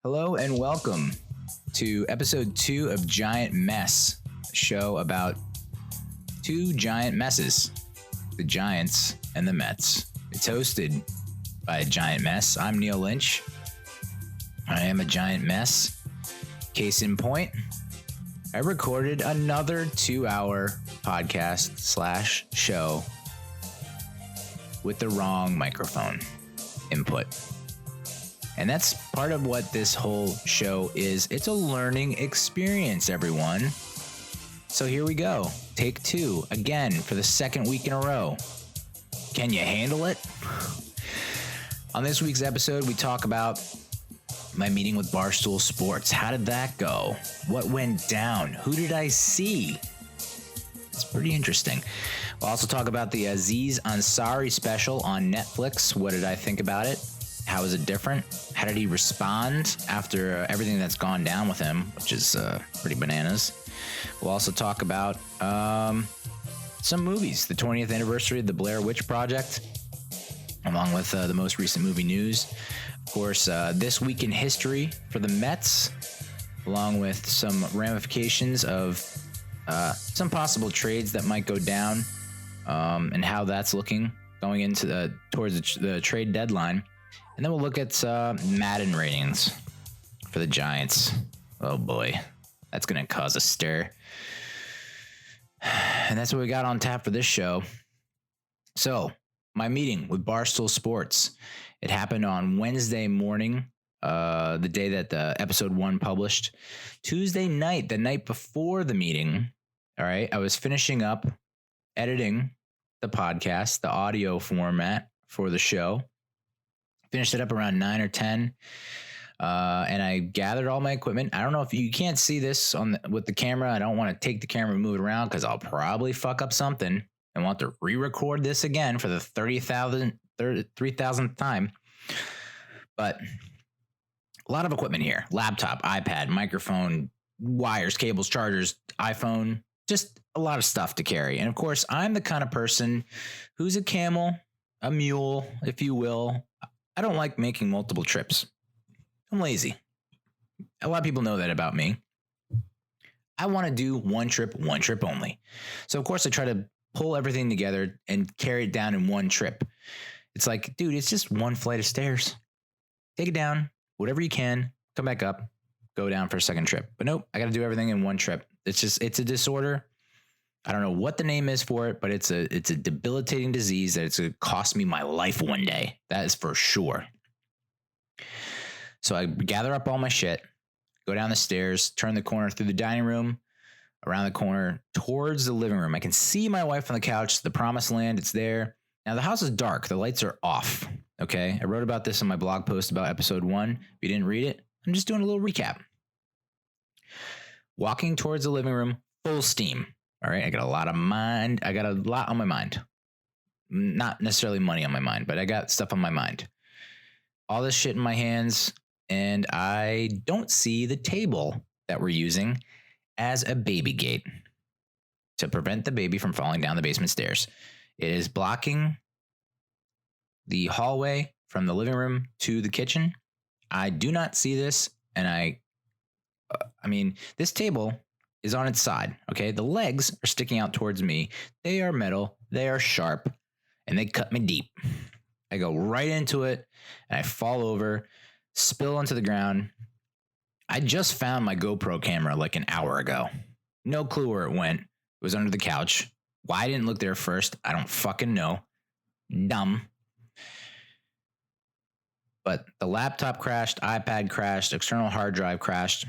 Hello and welcome to episode 2 of Giant Mess, a show about two giant messes, the Giants and the Mets. It's hosted by a giant mess. I'm Neal Lynch. I am a giant mess. Case in point, I recorded another 2-hour podcast / show with the wrong microphone input. And that's part of what this whole show is. It's a learning experience, everyone. So here we go. Take 2, again, for the second week in a row. Can you handle it? On this week's episode, we talk about my meeting with Barstool Sports. How did that go? What went down? Who did I see? It's pretty interesting. We'll also talk about the Aziz Ansari special on Netflix. What did I think about it? How is it different? How did he respond after everything that's gone down with him, which is pretty bananas. We'll also talk about some movies, the 20th anniversary of the Blair Witch Project, along with the most recent movie news. Of course, this week in history for the Mets, along with some ramifications of some possible trades that might go down and how that's looking going into towards the trade deadline. And then we'll look at Madden ratings for the Giants. Oh boy, that's going to cause a stir. And that's what we got on tap for this show. So, my meeting with Barstool Sports. It happened on Wednesday morning, the day that the episode 1 published. Tuesday night, the night before the meeting, all right, I was finishing up editing the podcast, the audio format for the show. Finished it up around 9 or 10, and I gathered all my equipment. I don't know if you can't see this with the camera. I don't want to take the camera and move it around because I'll probably fuck up something and want to re-record this again for the 3,000th time. But a lot of equipment here: laptop, iPad, microphone, wires, cables, chargers, iPhone, just a lot of stuff to carry. And of course, I'm the kind of person who's a camel, a mule, if you will. I don't like making multiple trips. I'm lazy. A lot of people know that about me. I want to do one trip only. So, of course, I try to pull everything together and carry it down in one trip. It's like, dude, it's just one flight of stairs. Take it down, whatever you can, come back up, go down for a second trip. But nope, I got to do everything in one trip. It's a disorder. I don't know what the name is for it, but it's a debilitating disease that it's going to cost me my life one day. That is for sure. So I gather up all my shit, go down the stairs, turn the corner through the dining room, around the corner towards the living room. I can see my wife on the couch, the promised land. It's there. Now the house is dark. The lights are off. Okay. I wrote about this in my blog post about episode 1. If you didn't read it, I'm just doing a little recap. Walking towards the living room, full steam. All right, I got a lot on my mind. Not necessarily money on my mind, but I got stuff on my mind. All this shit in my hands, and I don't see the table that we're using as a baby gate to prevent the baby from falling down the basement stairs. It is blocking the hallway from the living room to the kitchen. I do not see this, and I mean, this table is on its side, okay? The legs are sticking out towards me. They are metal, they are sharp, and they cut me deep. I go right into it, and I fall over, spill onto the ground. I just found my GoPro camera like an hour ago. No clue where it went. It was under the couch. Why I didn't look there first, I don't fucking know. Dumb. But the laptop crashed, iPad crashed, external hard drive crashed.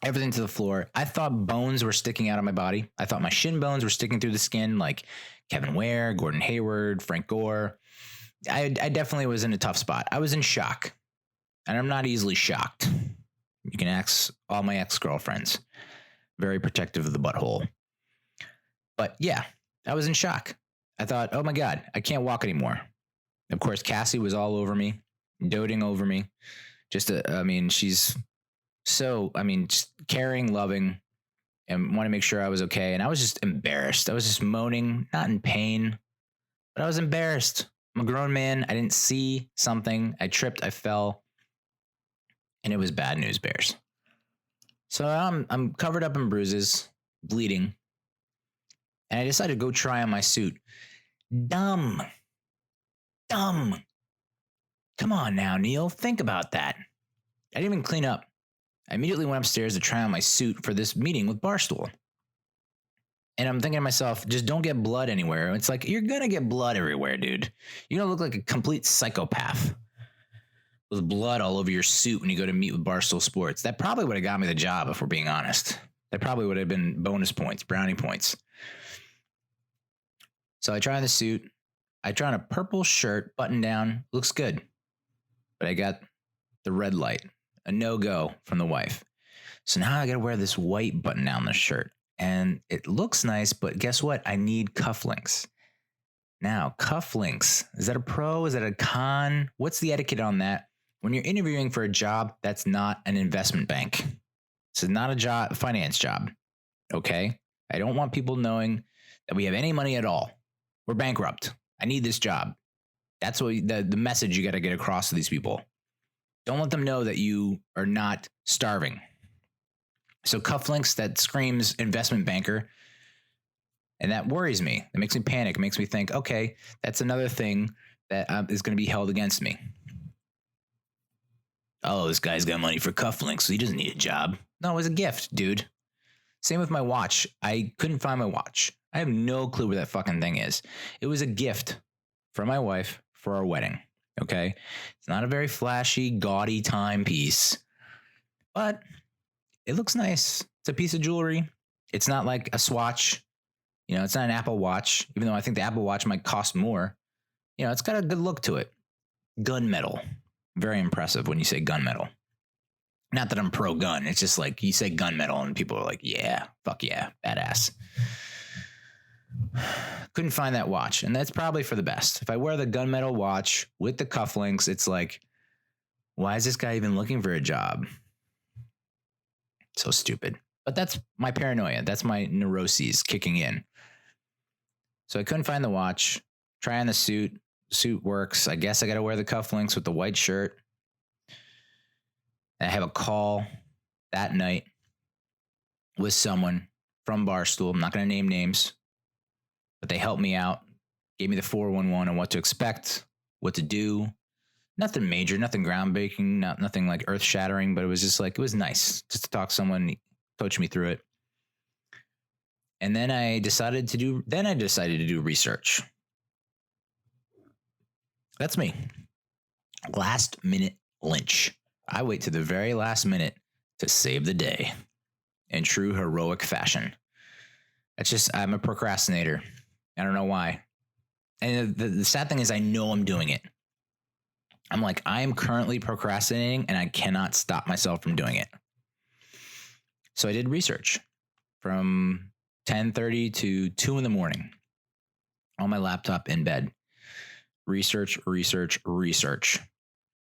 Everything to the floor. I thought bones were sticking out of my body. I thought my shin bones were sticking through the skin like Kevin Ware, Gordon Hayward, Frank Gore. I definitely was in a tough spot. I was in shock. And I'm not easily shocked. You can ask all my ex-girlfriends. Very protective of the butthole. But yeah, I was in shock. I thought, oh my God, I can't walk anymore. Of course, Cassie was all over me, doting over me. She's just caring, loving, and want to make sure I was okay. And I was just embarrassed. I was just moaning, not in pain, but I was embarrassed. I'm a grown man. I didn't see something. I tripped. I fell. And it was bad news bears. So I'm covered up in bruises, bleeding. And I decided to go try on my suit. Dumb. Come on now, Neal. Think about that. I didn't even clean up. I immediately went upstairs to try on my suit for this meeting with Barstool. And I'm thinking to myself, just don't get blood anywhere. It's like, you're going to get blood everywhere, dude. You're going to look like a complete psychopath with blood all over your suit when you go to meet with Barstool Sports. That probably would have got me the job, if we're being honest. That probably would have been bonus points, brownie points. So I try on the suit. I try on a purple shirt, button down. Looks good. But I got the red light, a no-go from the wife. So now I got to wear this white button down the shirt. And it looks nice, but guess what? I need cufflinks. Now, cufflinks, is that a pro? Is that a con? What's the etiquette on that? When you're interviewing for a job, that's not an investment bank. This is not a finance job, okay? I don't want people knowing that we have any money at all. We're bankrupt. I need this job. That's what the message you got to get across to these people. Don't let them know that you are not starving. So cufflinks, that screams investment banker. And that worries me. It makes me panic. It makes me think, okay, that's another thing that is going to be held against me. Oh, this guy's got money for cufflinks, so he doesn't need a job. No, it was a gift, dude. Same with my watch. I couldn't find my watch. I have no clue where that fucking thing is. It was a gift from my wife for our wedding, okay? It's not a very flashy, gaudy timepiece, but it looks nice. It's a piece of jewelry. It's not like a Swatch. You know, it's not an Apple Watch, even though I think the Apple Watch might cost more. You know, it's got a good look to it. Gunmetal. Very impressive when you say gunmetal. Not that I'm pro-gun. It's just like you say gunmetal and people are like, yeah, fuck yeah, badass. Couldn't find that watch. And that's probably for the best. If I wear the gunmetal watch with the cufflinks, it's like, why is this guy even looking for a job? So stupid. But that's my paranoia. That's my neuroses kicking in. So I couldn't find the watch. Try on the suit. Suit works. I guess I got to wear the cufflinks with the white shirt. And I have a call that night with someone from Barstool. I'm not going to name names, but they helped me out. Gave me the 411 on what to expect, what to do. Nothing major, nothing groundbreaking, nothing like earth shattering, but it was just like, it was nice just to talk to someone, coach me through it. And then I decided to do research. That's me. Last minute Lynch. I wait to the very last minute to save the day in true heroic fashion. That's just, I'm a procrastinator. I don't know why. And the sad thing is I know I'm doing it. I'm like, I am currently procrastinating and I cannot stop myself from doing it. So I did research from 10:30 to 2 in the morning on my laptop in bed. Research.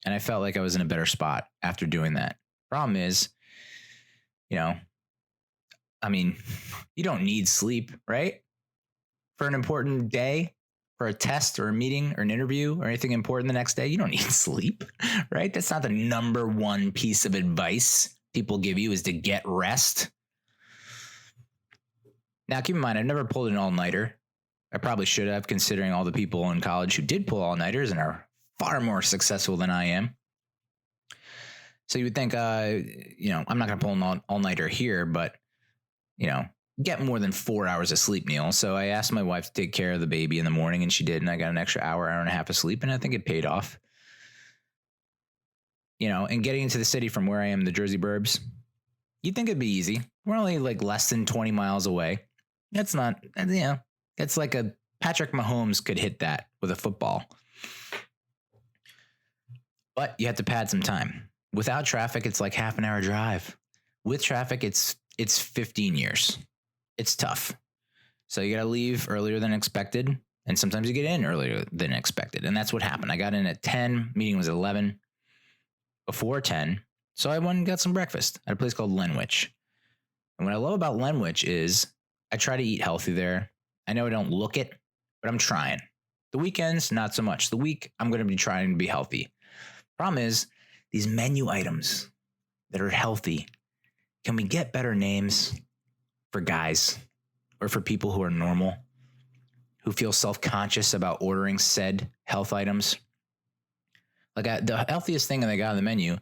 And I felt like I was in a better spot after doing that. Problem is, you know, I mean, you don't need sleep, right? For an important day, for a test or a meeting or an interview or anything important the next day, you don't need sleep, right? That's not the number one piece of advice people give you, is to get rest. Now, keep in mind, I've never pulled an all-nighter. I probably should have, considering all the people in college who did pull all-nighters and are far more successful than I am. So you would think, you know, I'm not going to pull an all-nighter here, but, you know, get more than 4 hours of sleep, Neal. So I asked my wife to take care of the baby in the morning, and she did, and I got an extra hour and a half of sleep, and I think it paid off. You know, and getting into the city from where I am, the Jersey burbs, you'd think it'd be easy. We're only like less than 20 miles away. That's not, you know, it's like a Patrick Mahomes could hit that with a football. But you have to pad some time. Without traffic, it's like half an hour drive. With traffic, it's 15 years. It's tough. So you got to leave earlier than expected. And sometimes you get in earlier than expected. And that's what happened. I got in at 10, meeting was at 11, before 10. So I went and got some breakfast at a place called Lenwich. And what I love about Lenwich is I try to eat healthy there. I know I don't look it, but I'm trying. The weekends, not so much. The week, I'm going to be trying to be healthy. Problem is, these menu items, that are healthy. Can we get better names for guys or for people who are normal, who feel self-conscious about ordering said health items? Like the healthiest thing that they got on the menu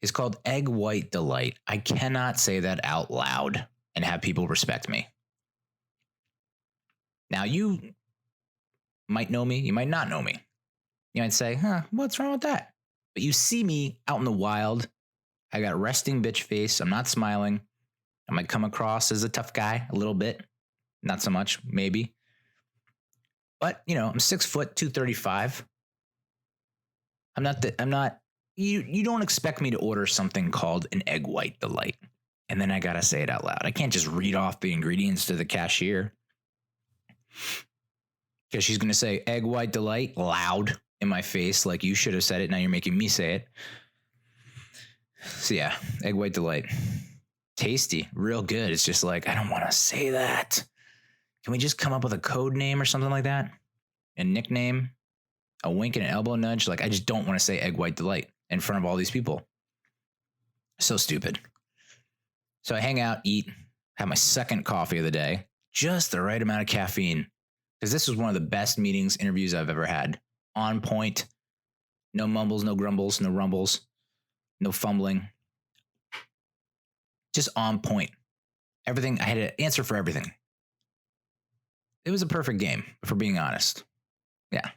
is called Egg White Delight. I cannot say that out loud and have people respect me. Now, you might know me. You might not know me. You might say, what's wrong with that? But you see me out in the wild. I got resting bitch face. I'm not smiling. I might come across as a tough guy a little bit. Not so much, maybe. But, I'm 6 foot, 235. You don't expect me to order something called an Egg White Delight. And then I got to say it out loud. I can't just read off the ingredients to the cashier. Because she's going to say Egg White Delight loud in my face, like you should have said it. Now you're making me say it. So yeah, Egg White Delight. Tasty, real good. It's just like, I don't want to say that. Can we just come up with a code name or something like that? A nickname? A wink and an elbow nudge? Like, I just don't want to say Egg White Delight in front of all these people. So stupid. So I hang out, eat, have my second coffee of the day. Just the right amount of caffeine. Because this was one of the best meetings, interviews I've ever had. On point. No mumbles, no grumbles, no rumbles. No fumbling. Just on point. Everything, I had an answer for everything. It was a perfect game, if we're being honest. Yeah.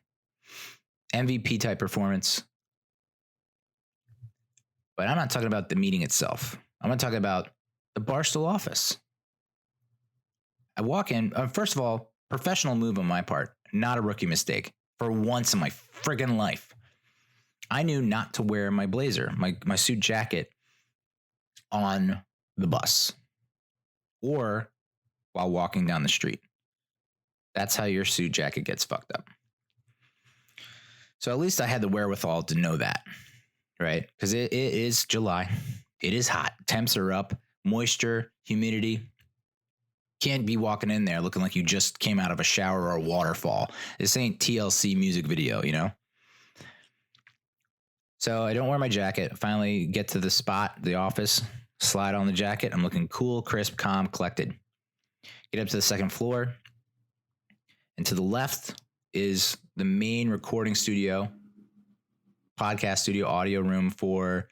MVP type performance. But I'm not talking about the meeting itself. I'm going to talk about the Barstool office. I walk in, first of all, professional move on my part, not a rookie mistake. For once in my friggin' life, I knew not to wear my blazer, my suit jacket on the bus or while walking down the street. That's how your suit jacket gets fucked up. So at least I had the wherewithal to know that, right? Because it is July. It is hot. Temps are up. Moisture, humidity. Can't be walking in there looking like you just came out of a shower or a waterfall. This ain't TLC music video, So I don't wear my jacket. Finally get to the spot, the office, slide on the jacket. I'm looking cool, crisp, calm, collected. Get up to the second floor. And to the left is the main recording studio, podcast studio, audio room for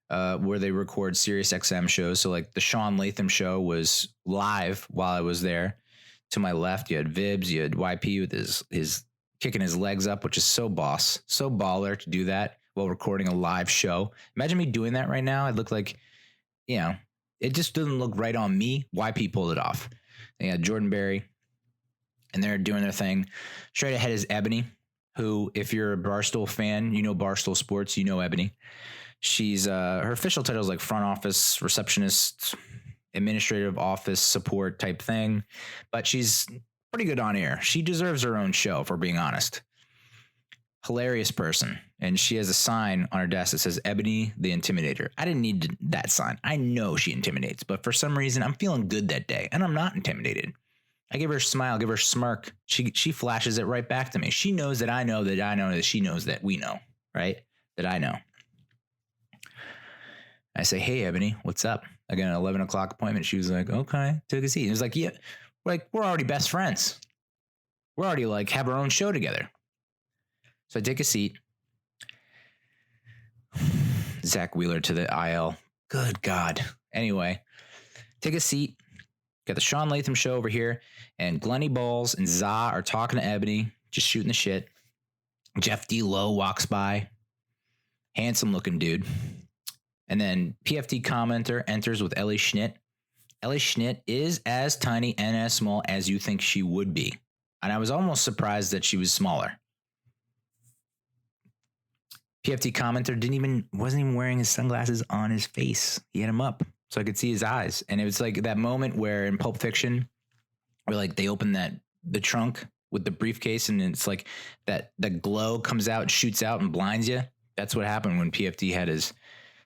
where they record Sirius XM shows. So like the Shaun Latham show was live while I was there. To my left, you had Vibbs, you had YP with his kicking his legs up, which is so boss, so baller to do that while recording a live show. Imagine me doing that right now. I'd look like, it just doesn't look right on me. YP pulled it off. They had Jourdyn Berry, and they're doing their thing. Straight ahead is Ebony, who, if you're a Barstool fan, you know Barstool Sports, you know Ebony. She's her official title is like front office receptionist, administrative office support type thing, but she's pretty good on air. She deserves her own show, if we're being honest. Hilarious person, and she has a sign on her desk that says Ebony the Intimidator. I didn't need that sign. I know she intimidates, but for some reason I'm feeling good that day, and I'm not intimidated. I give her a smile, give her a smirk. She flashes it right back to me. She knows that I know that I know that she knows that we know, right? That I know. I say, hey, Ebony, what's up? I got an 11 o'clock appointment. She was like, okay, took a seat. It was like, yeah, we're already best friends. We're already have our own show together. So I take a seat. Zach Wheeler to the IL. Good God. Anyway, take a seat. Got the Shaun Latham show over here. And Glennyballs and Za are talking to Ebony, just shooting the shit. Jeff D. Lowe walks by. Handsome looking dude. And then PFT Commenter enters with Ellie Schnitt. Ellie Schnitt is as tiny and as small as you think she would be. And I was almost surprised that she was smaller. PFT Commenter wasn't even wearing his sunglasses on his face. He had them up so I could see his eyes. And it was like that moment where in Pulp Fiction, where they open the trunk with the briefcase and it's like that the glow comes out, shoots out and blinds you. That's what happened when PFT had his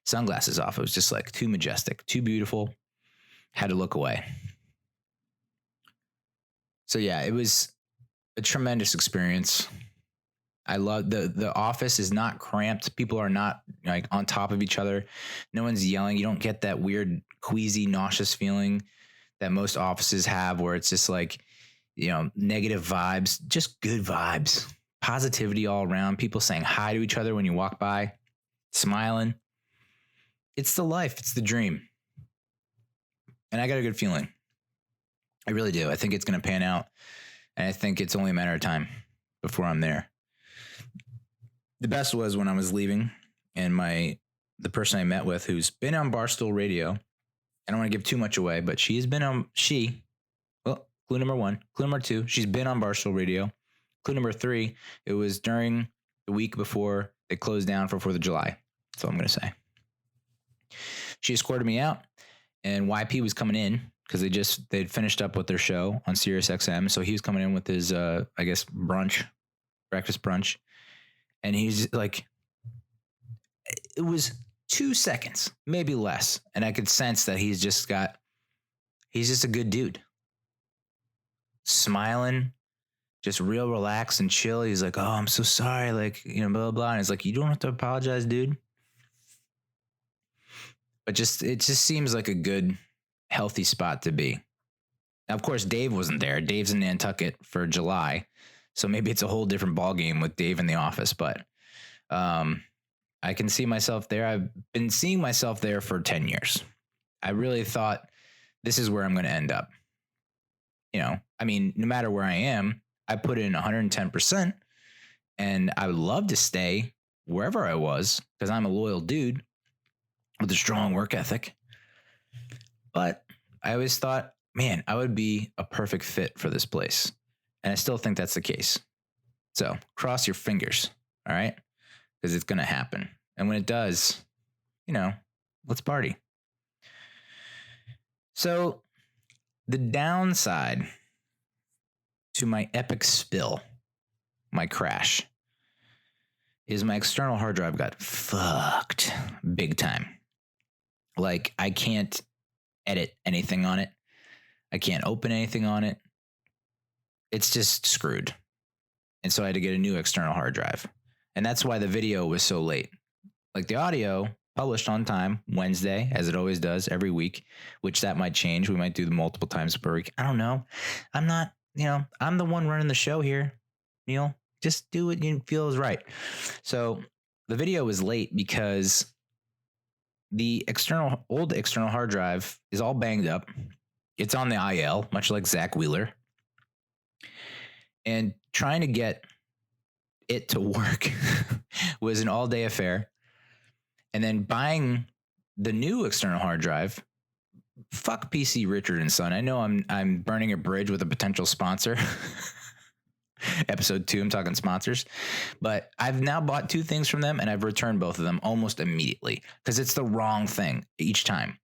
sunglasses off. It was just too majestic, too beautiful. Had to look away. So yeah, it was a tremendous experience. I love the office is not cramped. People are not like on top of each other. No one's yelling. You don't get that weird queasy, nauseous feeling that most offices have where it's just like, negative vibes, just good vibes, positivity all around. People saying hi to each other when you walk by, smiling. It's the life. It's the dream. And I got a good feeling. I really do. I think it's going to pan out. And I think it's only a matter of time before I'm there. The best was when I was leaving and the person I met with, who's been on Barstool Radio, I don't want to give too much away, but she's been on, clue number 1, clue number 2, she's been on Barstool Radio. Clue number 3, it was during the week before they closed down for 4th of July. That's all I'm going to say. She escorted me out, and YP was coming in because they'd finished up with their show on Sirius XM. So he was coming in with his, breakfast brunch. And he's like, it was 2 seconds, maybe less. And I could sense that he's just a good dude. Smiling, just real relaxed and chill. He's like, oh, I'm so sorry. Like, blah, blah, blah. And it's like, you don't have to apologize, dude. But it just seems like a good, healthy spot to be. Now, of course, Dave wasn't there. Dave's in Nantucket for July. So maybe it's a whole different ballgame with Dave in the office, but I can see myself there. I've been seeing myself there for 10 years. I really thought this is where I'm going to end up. No matter where I am, I put in 110%, and I would love to stay wherever I was because I'm a loyal dude with a strong work ethic. But I always thought, man, I would be a perfect fit for this place. And I still think that's the case. So cross your fingers, all right? Because it's going to happen. And when it does, let's party. So the downside to my epic spill, my crash, is my external hard drive got fucked big time. Like, I can't edit anything on it. I can't open anything on it. It's just screwed. And so I had to get a new external hard drive. And that's why the video was so late. Like, the audio published on time Wednesday, as it always does every week, which that might change. We might do them multiple times per week. I don't know. I'm not, I'm the one running the show here, Neal. Just do what you feel is right. So the video was late because the old external hard drive is all banged up. It's on the IL, much like Zach Wheeler. And trying to get it to work was an all-day affair. And then buying the new external hard drive, fuck PC Richard and Son. I know I'm burning a bridge with a potential sponsor. Episode 2, I'm talking sponsors. But I've now bought 2 things from them, and I've returned both of them almost immediately because it's the wrong thing each time.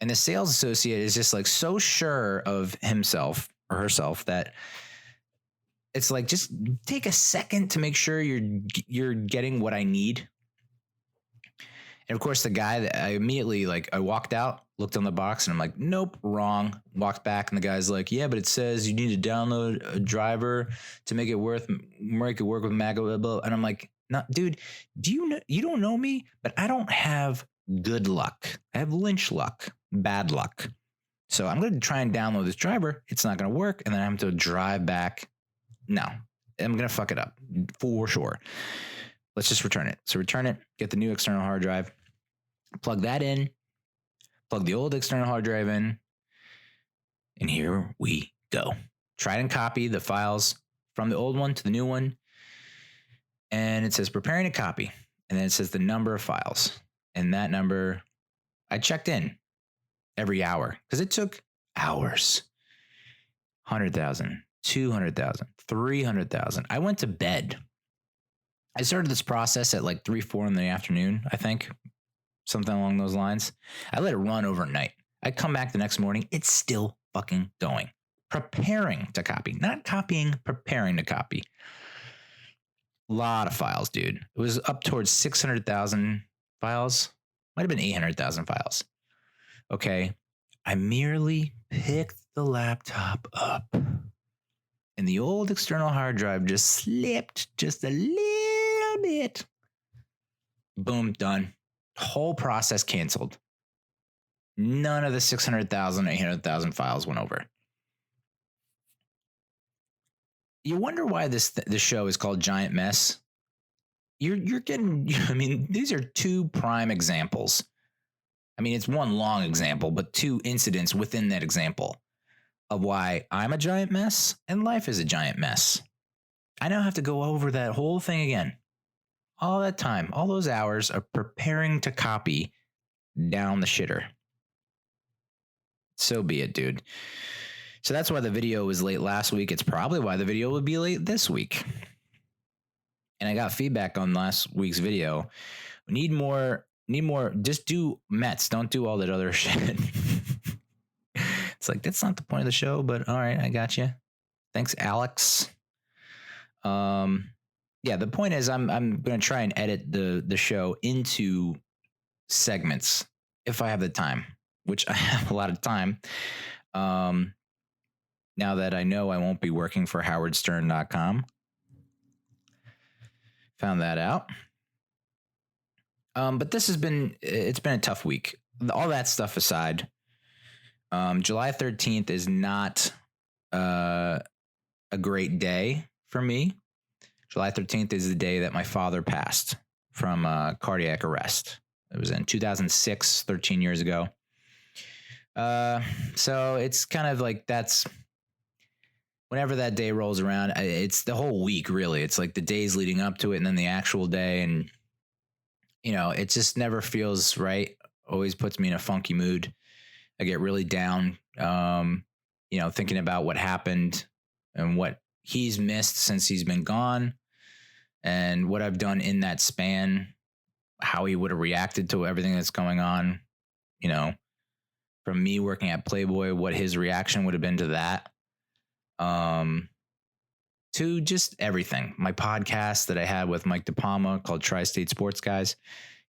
And the sales associate is just like so sure of himself or herself that it's like, just take a second to make sure you're getting what I need. And of course, the guy that I walked out, looked on the box, and I'm like, nope, wrong. Walked back, and the guy's like, yeah, but it says you need to download a driver to make it work with MAGA, blah, blah. And I'm like, no, dude, you don't know me, but I don't have good luck. I have Lynch luck, bad luck. So I'm going to try and download this driver. It's not going to work. And then I have to drive back. No, I'm going to fuck it up for sure. Let's just return it. So return it, get the new external hard drive, plug that in, plug the old external hard drive in, and here we go. Try and copy the files from the old one to the new one. And it says preparing a copy. And then it says the number of files. And that number, I checked in every hour because it took hours. 100,000, 200,000, 300,000. I went to bed. I started this process at like 3-4 in the afternoon, I think. Something along those lines. I let it run overnight. I come back the next morning. It's still fucking going. Preparing to copy. Not copying, preparing to copy. A lot of files, dude. It was up towards 600,000 files. Might have been 800,000 files. Okay. I merely picked the laptop up. And the old external hard drive just slipped just a little little bit. Boom, done. Whole process canceled. None of the 600,000, 800,000 files went over. You wonder why this show is called Giant Mess. You're getting, I mean, these are two prime examples. I mean, it's one long example, but two incidents within that example of why I'm a giant mess and life is a giant mess. I now have to go over that whole thing again. All that time, all those hours of preparing to copy down the shitter. So be it, dude. So that's why the video was late last week. It's probably why the video will be late this week. And I got feedback on last week's video. We need more. Just do Mets. Don't do all that other shit. It's like, that's not the point of the show, but all right, I got you. Thanks, Alex. Yeah, the point is I'm going to try and edit the show into segments if I have the time, which I have a lot of time. Now that I know I won't be working for howardstern.com. Found that out. But it's been a tough week. All that stuff aside, July 13th is not a great day for me. July 13th is the day that my father passed from cardiac arrest. It was in 2006, 13 years ago. So it's kind of like that's whenever that day rolls around, it's the whole week, really. It's like the days leading up to it and then the actual day. And, you know, it just never feels right. Always puts me in a funky mood. I get really down, you know, thinking about what happened and what he's missed since he's been gone and what I've done in that span, how he would have reacted to everything that's going on, you know, from me working at Playboy, what his reaction would have been to that. To just everything. My podcast that I had with Mike DePalma called Tri-State Sports Guys,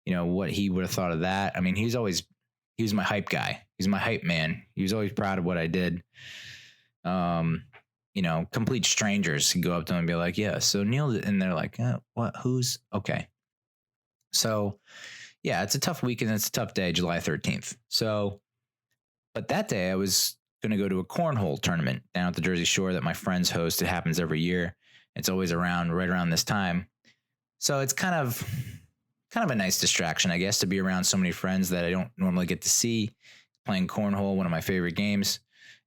you know, what he would have thought of that. I mean, he was my hype guy. He's my hype man. He was always proud of what I did. You know, complete strangers could go up to him and be like, yeah, so Neal, and they're like, what, who's okay. So yeah, it's a tough week and it's a tough day, July 13th. So, but that day I was going to go to a cornhole tournament down at the Jersey Shore that my friends host. It happens every year. It's always right around this time. So it's kind of a nice distraction, I guess, to be around so many friends that I don't normally get to see playing cornhole, one of my favorite games.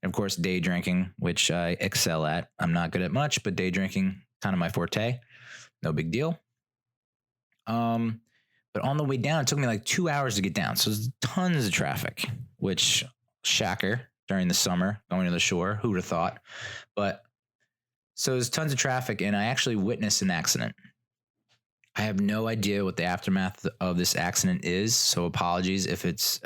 And of course, day drinking, which I excel at. I'm not good at much, but day drinking, kind of my forte. No big deal. But on the way down, it took me like 2 hours to get down. So there's tons of traffic, which shocker. During the summer, going to the shore. Who would have thought? But so there's tons of traffic, and I actually witnessed an accident. I have no idea what the aftermath of this accident is, so apologies if it's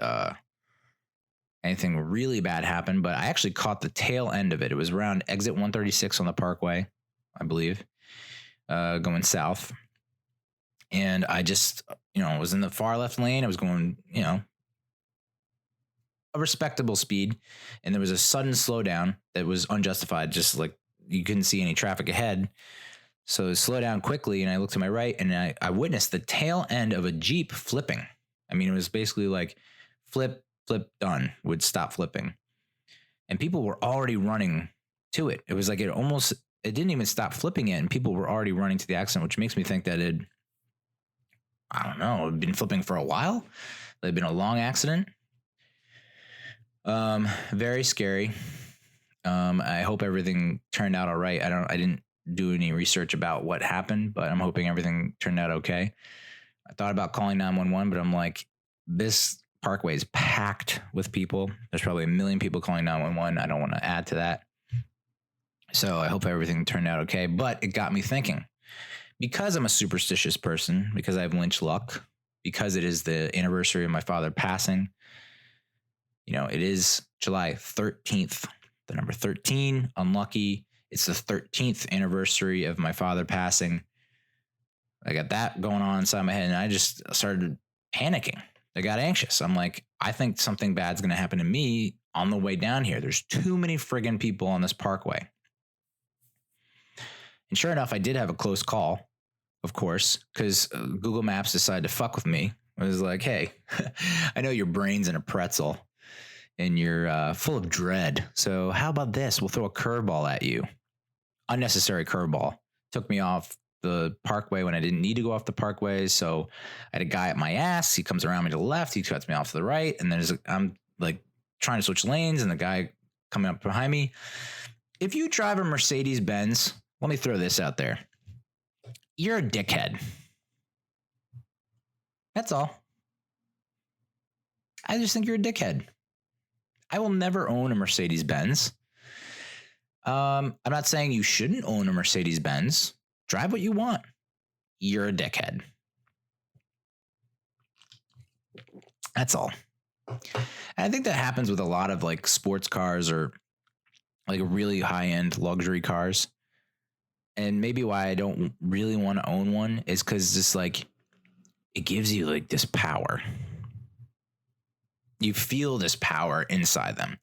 anything really bad happened, but I actually caught the tail end of it. It was around exit 136 on the Parkway, I believe, going south. And I just, you know, was in the far left lane. I was going, you know, a respectable speed, and there was a sudden slowdown that was unjustified, just like you couldn't see any traffic ahead. So slow down quickly, and I looked to my right, and I witnessed the tail end of a Jeep flipping. I mean, it was basically like flip, done, would stop flipping. And people were already running to it. It was like it didn't even stop flipping yet, and people were already running to the accident, which makes me think that it had been flipping for a while. It had been a long accident. Very scary. I hope everything turned out all right. I didn't do any research about what happened, but I'm hoping everything turned out okay. I thought about calling 911, but I'm like, this parkway is packed with people. There's probably 1 million people calling 911. I don't want to add to that. So I hope everything turned out okay, but it got me thinking. Because I'm a superstitious person, because I have Lynch luck, because it is the anniversary of my father passing, you know, it is July 13th, the number 13, unlucky. It's the 13th anniversary of my father passing. I got that going on inside my head, and I just started panicking. I got anxious. I'm like, I think something bad's going to happen to me on the way down here. There's too many friggin' people on this parkway. And sure enough, I did have a close call of course, because Google Maps decided to fuck with me. It was like, hey, I know your brain's in a pretzel and you're full of dread. So how about this? We'll throw a curveball at you. Unnecessary curveball. Took me off the parkway when I didn't need to go off the parkway. So I had a guy at my ass. He comes around me to the left. He cuts me off to the right. And I'm like trying to switch lanes and the guy coming up behind me. If you drive a Mercedes Benz, let me throw this out there. You're a dickhead. That's all. I just think you're a dickhead. I will never own a Mercedes Benz. I'm not saying you shouldn't own a Mercedes Benz. Drive what you want. You're a dickhead. That's all. And I think that happens with a lot of like sports cars or like really high-end luxury cars. And maybe why I don't really want to own one is because just like it gives you like this power. You feel this power inside them.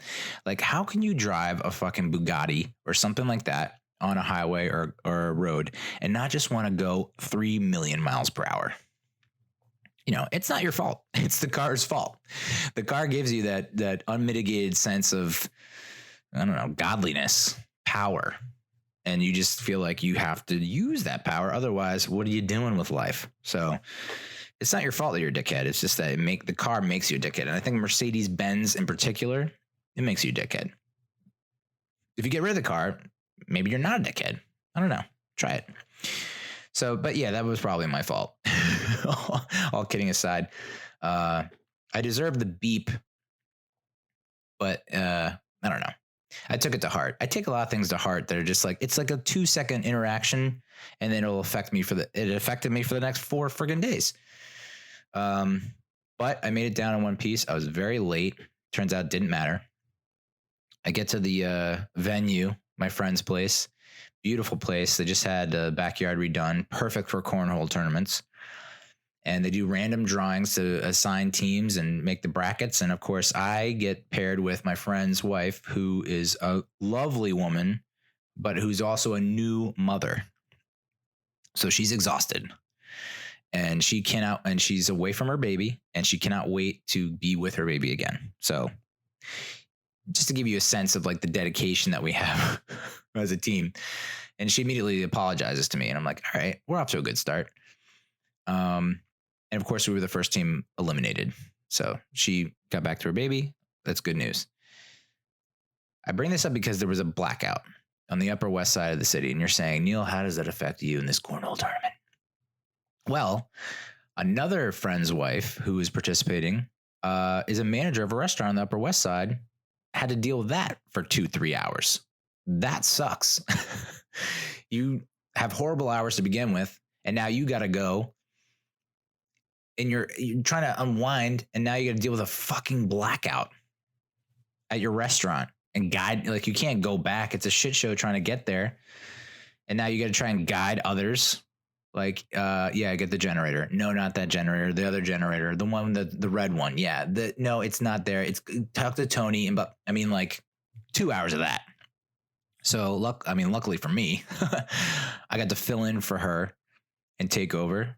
Like, how can you drive a fucking Bugatti or something like that on a highway or a road and not just want to go 3 million miles per hour? You know, it's not your fault. It's the car's fault. The car gives you that unmitigated sense of, I don't know, godliness, power. And you just feel like you have to use that power. Otherwise, what are you doing with life? So it's not your fault that you're a dickhead. It's just that the car makes you a dickhead. And I think Mercedes-Benz in particular, it makes you a dickhead. If you get rid of the car, maybe you're not a dickhead. I don't know. Try it. So, but yeah, that was probably my fault. All kidding aside. I deserve the beep, but I don't know. I took it to heart. I take a lot of things to heart that are just like, it's like a 2-second interaction and then it'll affect me it affected me for the next 4 friggin' days. But I made it down in one piece. I was very late. Turns out it didn't matter. I get to the venue, my friend's place. Beautiful place. They just had a backyard redone. Perfect for cornhole tournaments. And they do random drawings to assign teams and make the brackets. And of course, I get paired with my friend's wife, who is a lovely woman, but who's also a new mother. So she's exhausted. And she's away from her baby, and she cannot wait to be with her baby again. So just to give you a sense of like the dedication that we have as a team. And she immediately apologizes to me. And I'm like, all right, we're off to a good start. And of course, we were the first team eliminated. So she got back to her baby. That's good news. I bring this up because there was a blackout on the Upper West Side of the city. And you're saying, Neal, how does that affect you in this cornhole tournament? Well, another friend's wife who is participating is a manager of a restaurant on the Upper West Side, had to deal with that for 2-3 hours. That sucks. You have horrible hours to begin with, and now you got to go, and you're trying to unwind, and now you got to deal with a fucking blackout at your restaurant and guide. Like, you can't go back. It's a shit show trying to get there, and now you got to try and guide others. Like, yeah, get the generator. No, not that generator. The other generator, the one, the red one. Yeah, no, it's not there. It's talk to Tony, and but I mean, like 2 hours of that. So luckily for me, I got to fill in for her and take over.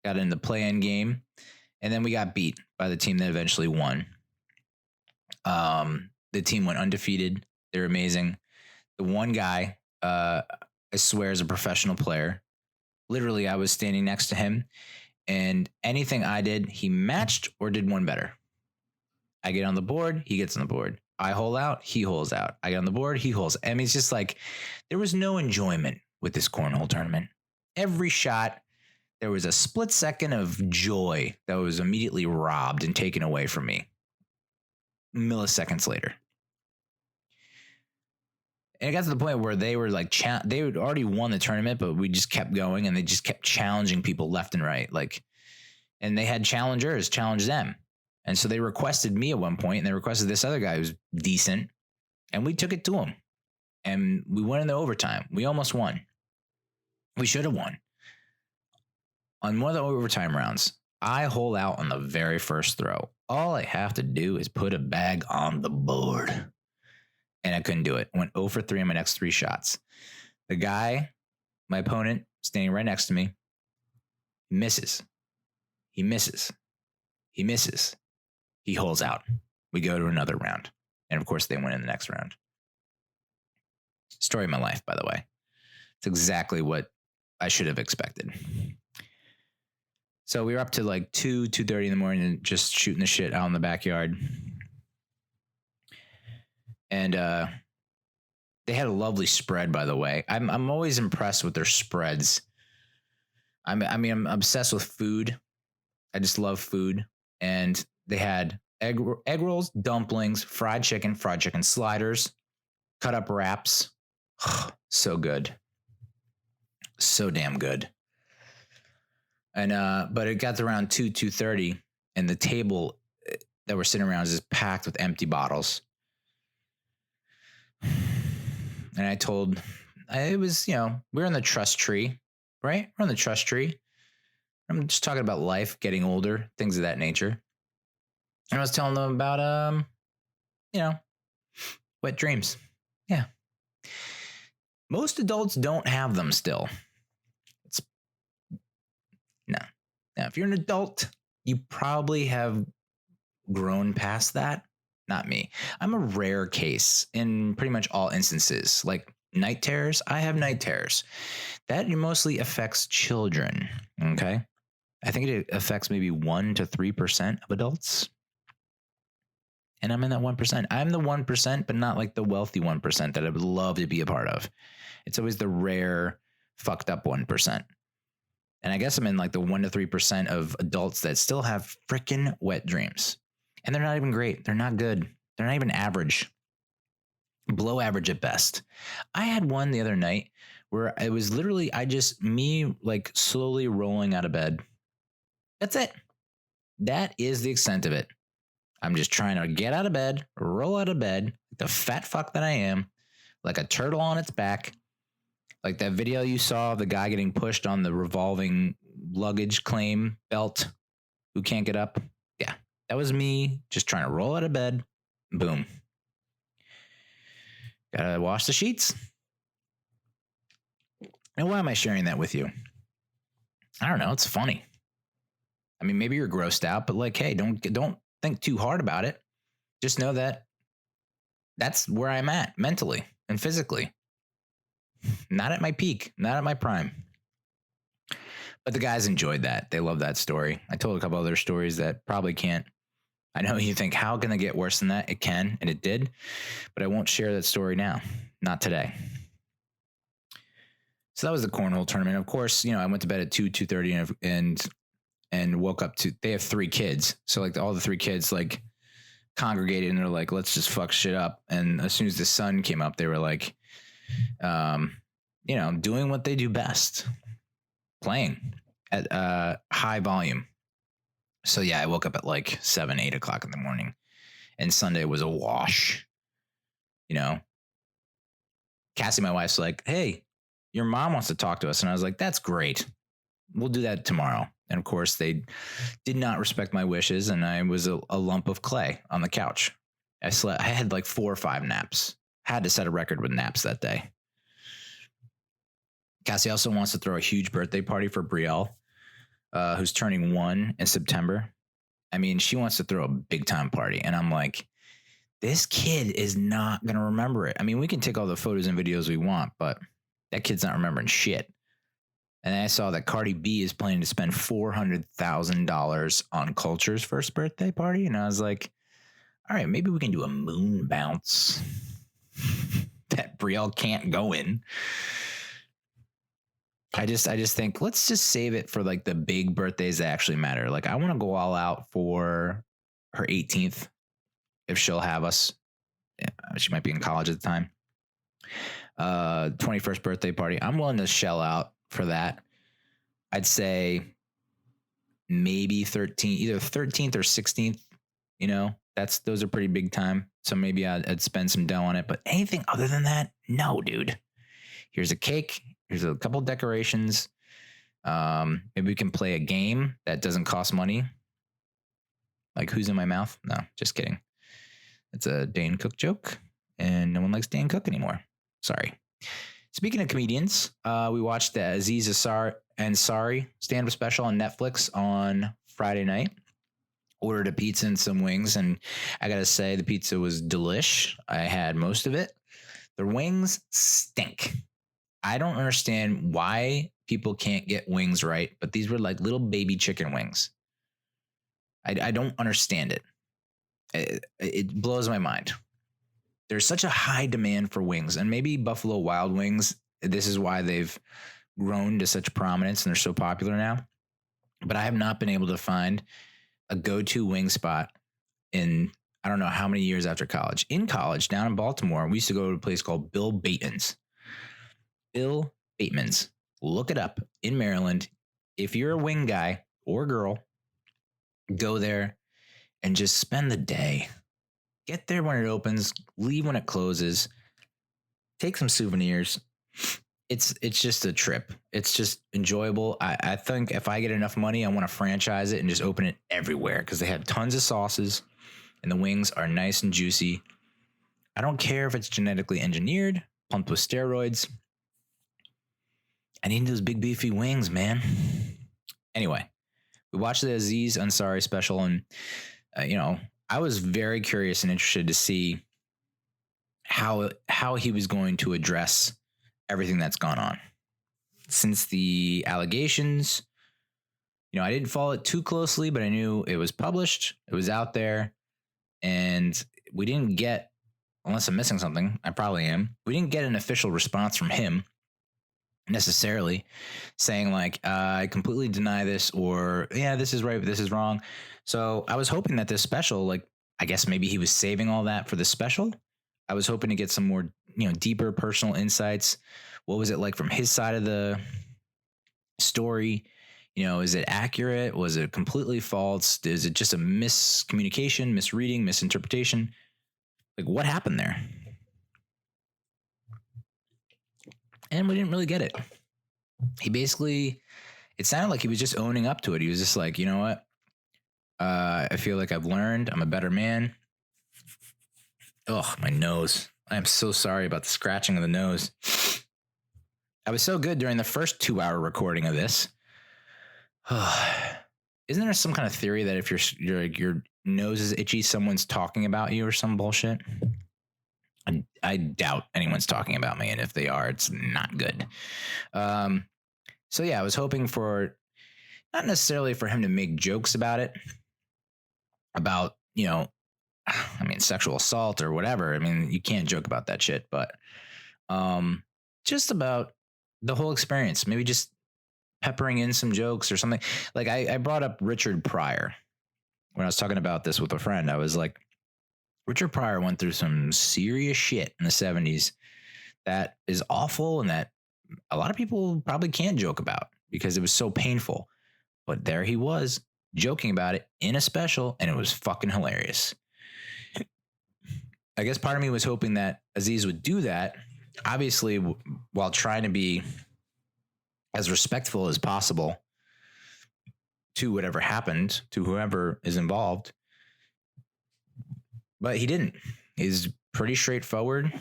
Got in the play-in game, and then we got beat by the team that eventually won. The team went undefeated. They're amazing. The one guy, I swear, is a professional player. Literally, I was standing next to him, and anything I did, he matched or did one better. I get on the board, he gets on the board. I hole out, he holes out. I get on the board, he holes. I mean, it's just like there was no enjoyment with this cornhole tournament. Every shot, there was a split second of joy that was immediately robbed and taken away from me milliseconds later. And it got to the point where they were like, they had already won the tournament, but we just kept going, and they just kept challenging people left and right. Like, and they had challengers challenge them. And so they requested me at one point, and they requested this other guy who's decent, and we took it to him, and we went in the overtime. We almost won. We should have won. On one of the overtime rounds, I hole out on the very first throw. All I have to do is put a bag on the board. And I couldn't do it. I went 0 for 3 on my next 3 shots. The guy, my opponent, standing right next to me, He misses. He misses. He misses. He holds out. We go to another round. And of course, they win in the next round. Story of my life, by the way. It's exactly what I should have expected. So we were up to like 2:30 in the morning, just shooting the shit out in the backyard. And they had a lovely spread, by the way. I'm always impressed with their spreads. I'm obsessed with food. I just love food. And they had egg rolls, dumplings, fried chicken sliders, cut up wraps. So good. So damn good. And but it got to around 2:30, and the table that we're sitting around is just packed with empty bottles. And I told, it was, we're in the trust tree, right? We're on the trust tree. I'm just talking about life, getting older, things of that nature. And I was telling them about, wet dreams. Yeah. Most adults don't have them still. Now, if you're an adult, you probably have grown past that. Not me. I'm a rare case in pretty much all instances. Like night terrors, I have night terrors. That mostly affects children, okay? I think it affects maybe 1 to 3% of adults. And I'm in that 1%. I'm the 1%, but not like the wealthy 1% that I would love to be a part of. It's always the rare, fucked up 1%. And I guess I'm in like the 1 to 3% of adults that still have freaking wet dreams. And they're not even great. They're not good. They're not even average. Below average at best. I had one the other night where it was literally me like slowly rolling out of bed. That's it. That is the extent of it. I'm just trying to get out of bed, roll out of bed, the fat fuck that I am, like a turtle on its back. Like that video you saw of the guy getting pushed on the revolving luggage claim belt who can't get up. Yeah, that was me just trying to roll out of bed. Boom. Gotta wash the sheets. And why am I sharing that with you? I don't know. It's funny. I mean, maybe you're grossed out, but like, hey, don't think too hard about it. Just know that that's where I'm at mentally and physically. Not at my peak, not at my prime. But the guys enjoyed that. They love that story. I told a couple other stories that probably can't. I know you think, how can it get worse than that? It can, and it did. But I won't share that story now. Not today. So that was the cornhole tournament. Of course, I went to bed at 2:30 and woke up to, they have 3 kids. So like all the 3 kids like congregated and they're like, let's just fuck shit up. And as soon as the sun came up, they were like, doing what they do best, playing at high volume. So yeah, I woke up at like 7, 8 o'clock in the morning, and Sunday was a wash. Cassie, my wife's like, hey, your mom wants to talk to us. And I was like, that's great. We'll do that tomorrow. And of course they did not respect my wishes. And I was a lump of clay on the couch. I had like 4 or 5 naps. Had to set a record with naps that day. Cassie also wants to throw a huge birthday party for Brielle, who's turning 1 in September. I mean, she wants to throw a big time party. And I'm like, this kid is not going to remember it. I mean, we can take all the photos and videos we want, but that kid's not remembering shit. And then I saw that Cardi B is planning to spend $400,000 on Culture's first birthday party. And I was like, all right, maybe we can do a moon bounce that Brielle can't go in. I just think let's just save it for like the big birthdays that actually matter. Like I want to go all out for her 18th if she'll have us. Yeah, she might be in college at the time. 21st birthday party. I'm willing to shell out for that. I'd say maybe either 13th or 16th. Those are pretty big time. So maybe I'd spend some dough on it. But anything other than that, no, dude. Here's a cake. Here's a couple decorations. Maybe we can play a game that doesn't cost money. Like Who's in My Mouth? No, just kidding. It's a Dane Cook joke. And no one likes Dane Cook anymore. Sorry. Speaking of comedians, we watched the Aziz Ansari stand-up special on Netflix on Friday night. Ordered a pizza and some wings, and I gotta say the pizza was delish. I had most of it. The wings stink. I don't understand why people can't get wings right, but these were like little baby chicken wings. I don't understand it. It blows my mind. There's such a high demand for wings, and maybe Buffalo Wild Wings, this is why they've grown to such prominence and they're so popular now. But I have not been able to find a go-to wing spot in I don't know how many years after college. In college, down in Baltimore, we used to go to a place called Bill Bateman's. Bill Bateman's. Look it up in Maryland. If you're a wing guy or girl, go there and just spend the day. Get there when it opens, leave when it closes, take some souvenirs. It's just a trip. It's just enjoyable. I think if I get enough money, I want to franchise it and just open it everywhere because they have tons of sauces and the wings are nice and juicy. I don't care if it's genetically engineered, pumped with steroids. I need those big beefy wings, man. Anyway, we watched the Aziz Ansari special and, I was very curious and interested to see how he was going to address everything that's gone on. Since the allegations, I didn't follow it too closely, but I knew it was published, it was out there, and we didn't get, unless I'm missing something, I probably am, we didn't get an official response from him necessarily saying like, I completely deny this, or yeah, this is right, but this is wrong. So I was hoping that this special, like, I guess maybe he was saving all that for the special. I was hoping to get some more, deeper personal insights. What was it like from his side of the story? Is it accurate? Was it completely false? Is it just a miscommunication, misreading, misinterpretation? Like, what happened there? And we didn't really get it. It sounded like he was just owning up to it. He was just like, you know what? I feel like I've learned. I'm a better man. Oh, my nose. I am so sorry about the scratching of the nose. I was so good during the first 2-hour recording of this. Isn't there some kind of theory that if your nose is itchy, someone's talking about you or some bullshit? I doubt anyone's talking about me, and if they are, it's not good. So yeah, I was hoping for, not necessarily for him to make jokes about it, about, sexual assault or whatever. You can't joke about that shit, but just about the whole experience, maybe just peppering in some jokes or something. Like I brought up Richard Pryor when I was talking about this with a friend. I was like, Richard Pryor went through some serious shit in the 70s that is awful and that a lot of people probably can't joke about because it was so painful. But there he was joking about it in a special, and it was fucking hilarious. I guess part of me was hoping that Aziz would do that, obviously, while trying to be as respectful as possible to whatever happened, to whoever is involved. But he didn't. He's pretty straightforward.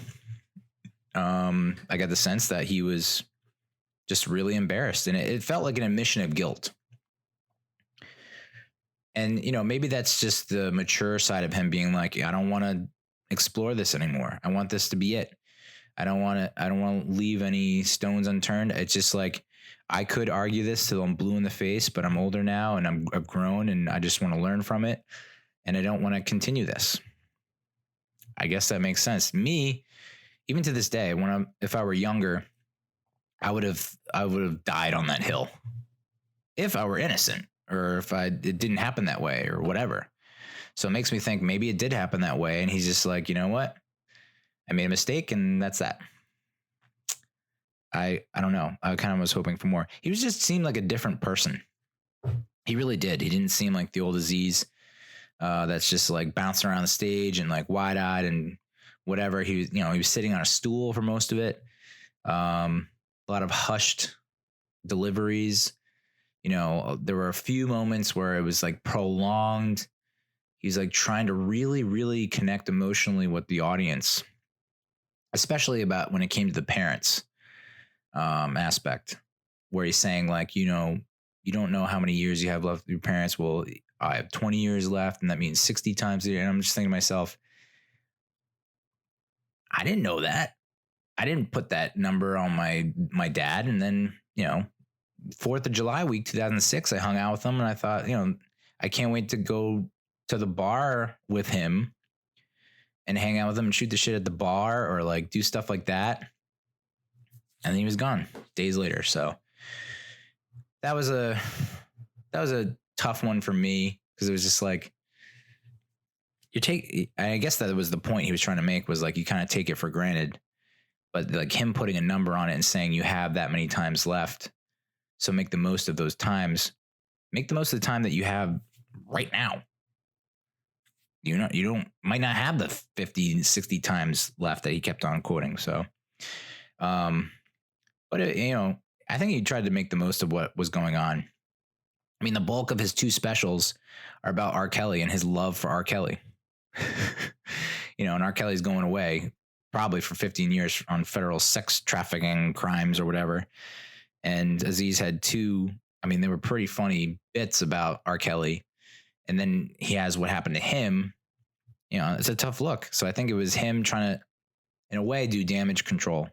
I got the sense that he was just really embarrassed, and it felt like an admission of guilt. And, maybe that's just the mature side of him being like, I don't want to explore this anymore. I want this to be it. I don't want to leave any stones unturned. It's just like, I could argue this till I'm blue in the face, but I'm older now and I've grown and I just want to learn from it. And I don't want to continue this. I guess that makes sense. Me, even to this day, if I were younger, I would have died on that hill if I were innocent, or if it didn't happen that way or whatever. So it makes me think maybe it did happen that way. And he's just like, you know what? I made a mistake and that's that. I don't know. I kind of was hoping for more. He just seemed like a different person. He really did. He didn't seem like the old Aziz that's just like bouncing around the stage and like wide eyed and whatever. He was sitting on a stool for most of it. A lot of hushed deliveries. There were a few moments where it was like prolonged. He's like trying to really, really connect emotionally with the audience, especially about when it came to the parents. aspect, where he's saying like, you don't know how many years you have left with your parents. Well, I have 20 years left, and that means 60 times a year. And I'm just thinking to myself, I didn't know that. I didn't put that number on my dad. And then, 4th of July week, 2006, I hung out with him, and I thought, I can't wait to go to the bar with him and hang out with him and shoot the shit at the bar or like do stuff like that. And then he was gone days later. So that was a tough one for me, because it was just like, I guess that was the point he was trying to make, was like, you kind of take it for granted, but like him putting a number on it and saying you have that many times left, so make the most of those times. Make the most of the time that you have right now. Might not have the 50, 60 times left that he kept on quoting. So, but I think he tried to make the most of what was going on. I mean, the bulk of his 2 specials are about R. Kelly and his love for R. Kelly. And R. Kelly's going away probably for 15 years on federal sex trafficking crimes or whatever. And Aziz had 2, they were pretty funny bits about R. Kelly. And then he has what happened to him. It's a tough look. So I think it was him trying to, in a way, do damage control.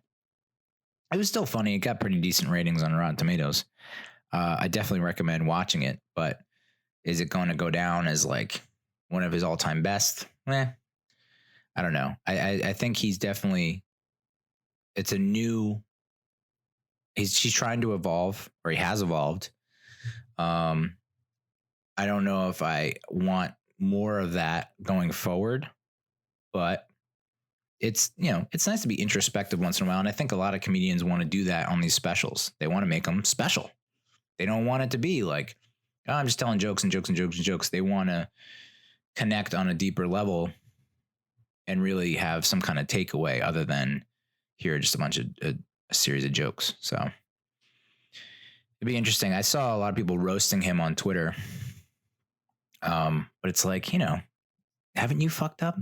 It was still funny. It got pretty decent ratings on Rotten Tomatoes. I definitely recommend watching it, but is it going to go down as like one of his all-time best? I don't know. I think he's definitely, she's trying to evolve, or he has evolved. I don't know if I want more of that going forward, but it's nice to be introspective once in a while. And I think a lot of comedians want to do that on these specials. They want to make them special. They don't want it to be like, oh, I'm just telling jokes and jokes and jokes and jokes. They want to connect on a deeper level and really have some kind of takeaway other than hear just a bunch of a series of jokes. So it'd be interesting. I saw a lot of people roasting him on Twitter. But it's like, haven't you fucked up?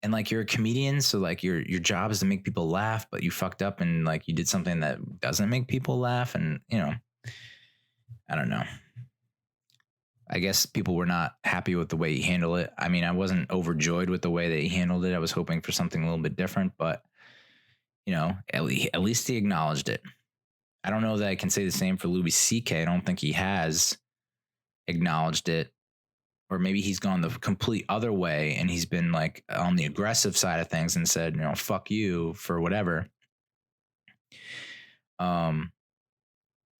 And like, you're a comedian, so like your job is to make people laugh, but you fucked up and like you did something that doesn't make people laugh. And, I don't know. I guess people were not happy with the way he handled it. I mean, I wasn't overjoyed with the way that he handled it. I was hoping for something a little bit different, but at least he acknowledged it. I don't know that I can say the same for Louis C.K. I don't think he has acknowledged it. Or maybe he's gone the complete other way and he's been like on the aggressive side of things and said, fuck you for whatever. And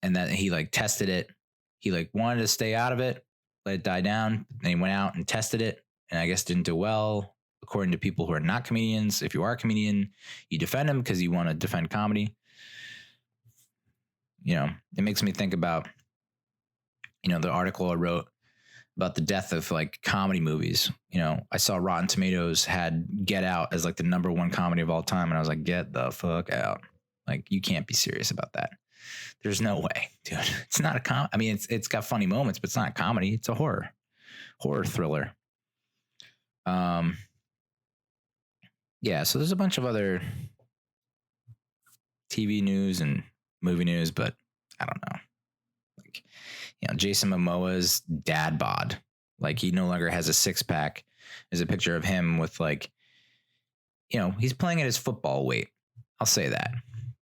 that he like tested it. He like wanted to stay out of it, let it die down. Then he went out and tested it, and I guess didn't do well, according to people who are not comedians. If you are a comedian, you defend him because you want to defend comedy. It makes me think about, the article I wrote about the death of like comedy movies. I saw Rotten Tomatoes had Get Out as like the #1 comedy of all time. And I was like, get the fuck out. Like, you can't be serious about that. There's no way, dude. It's not a comedy. I mean, it's got funny moments, but it's not a comedy. It's a horror thriller. Yeah. So there's a bunch of other TV news and movie news, but I don't know. Like, Jason Momoa's dad bod. Like, he no longer has a 6-pack. There's a picture of him with like, he's playing at his football weight. I'll say that.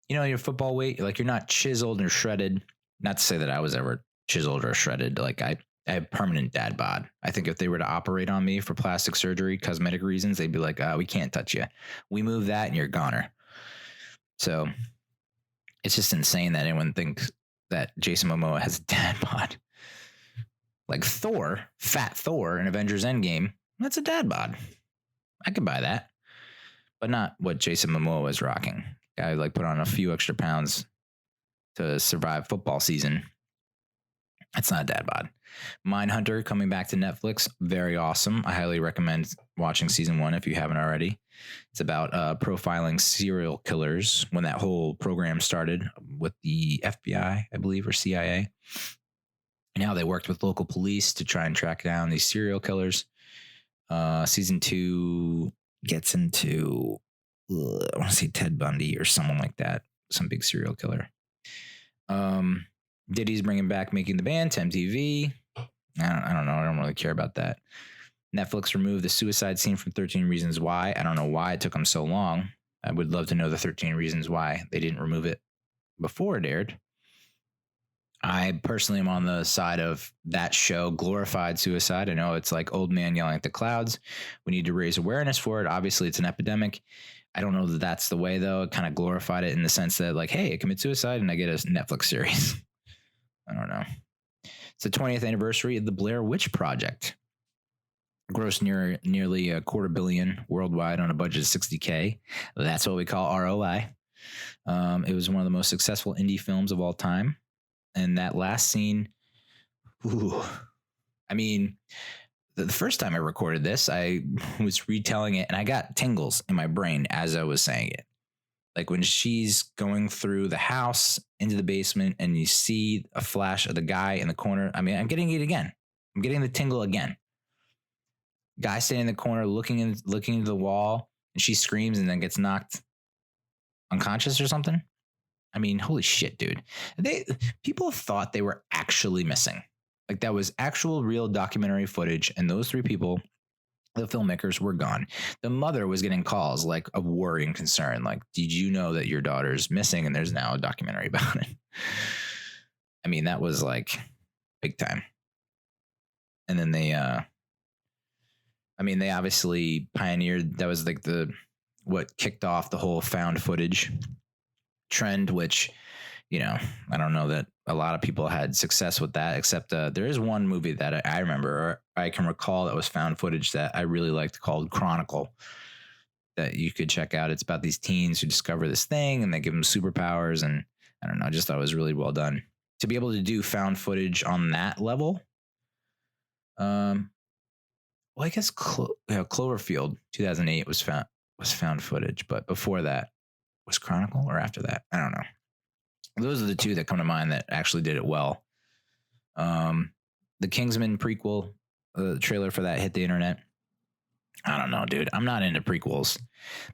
Your football weight, like, you're not chiseled or shredded. Not to say that I was ever chiseled or shredded. Like, I have permanent dad bod. I think if they were to operate on me for plastic surgery, cosmetic reasons, they'd be like, we can't touch you. We move that and you're a goner. So it's just insane that anyone thinks that Jason Momoa has a dad bod. Like Thor, fat Thor in Avengers Endgame, that's a dad bod. I could buy that. But not what Jason Momoa is rocking. Guy like put on a few extra pounds to survive football season. That's not a dad bod. Mindhunter coming back to Netflix. Very awesome. I highly recommend watching season 1 if you haven't already. It's about profiling serial killers when that whole program started with the FBI, I believe, or CIA. And how they worked with local police to try and track down these serial killers. Season 2 gets into, I want to say Ted Bundy or someone like that. some big serial killer. Diddy's bringing back Making the Band to MTV. I don't know. I don't really care about that. Netflix removed the suicide scene from 13 Reasons Why. I don't know why it took them so long. I would love to know the 13 reasons why they didn't remove it before it aired. I personally am on the side of that show glorified suicide. I know it's like old man yelling at the clouds. We need to raise awareness for it. Obviously, it's an epidemic. I don't know that that's the way, though. It kind of glorified it in the sense that, like, hey, I commit suicide and I get a Netflix series. I don't know. It's the 20th anniversary of the Blair Witch Project. Grossed nearly $250 million worldwide on a budget of $60K. That's what we call ROI. It was one of the most successful indie films of all time. And that last scene, I mean, the first time I recorded this, I was retelling it and I got tingles in my brain as I was saying it. Like when she's going through the house into the basement and you see a flash of the guy in the corner. I mean, I'm getting it again. I'm getting the tingle again. Guy standing in the corner looking into the wall and she screams and then gets knocked unconscious or something. I mean, holy shit, dude. People thought they were actually missing. Like that was actual real documentary footage. And those three people, the filmmakers, were gone. The mother was getting calls like of worry and concern. Like, did you know that your daughter's missing? And there's now a documentary about it. I mean, that was like big time. And then they obviously pioneered, that was like what kicked off the whole found footage trend, which, you know, I don't know that a lot of people had success with that, except there is one movie that I remember, or I can recall, that was found footage that I really liked called Chronicle, that you could check out. It's about these teens who discover this thing and they give them superpowers. And I don't know, I just thought it was really well done. To be able to do found footage on that level, well, I guess Cloverfield 2008 was found footage, but before that was Chronicle, or after that, I don't know. Those are the two that come to mind that actually did it well. The Kingsman prequel, the trailer for that hit the internet. I don't know, dude. I'm not into prequels.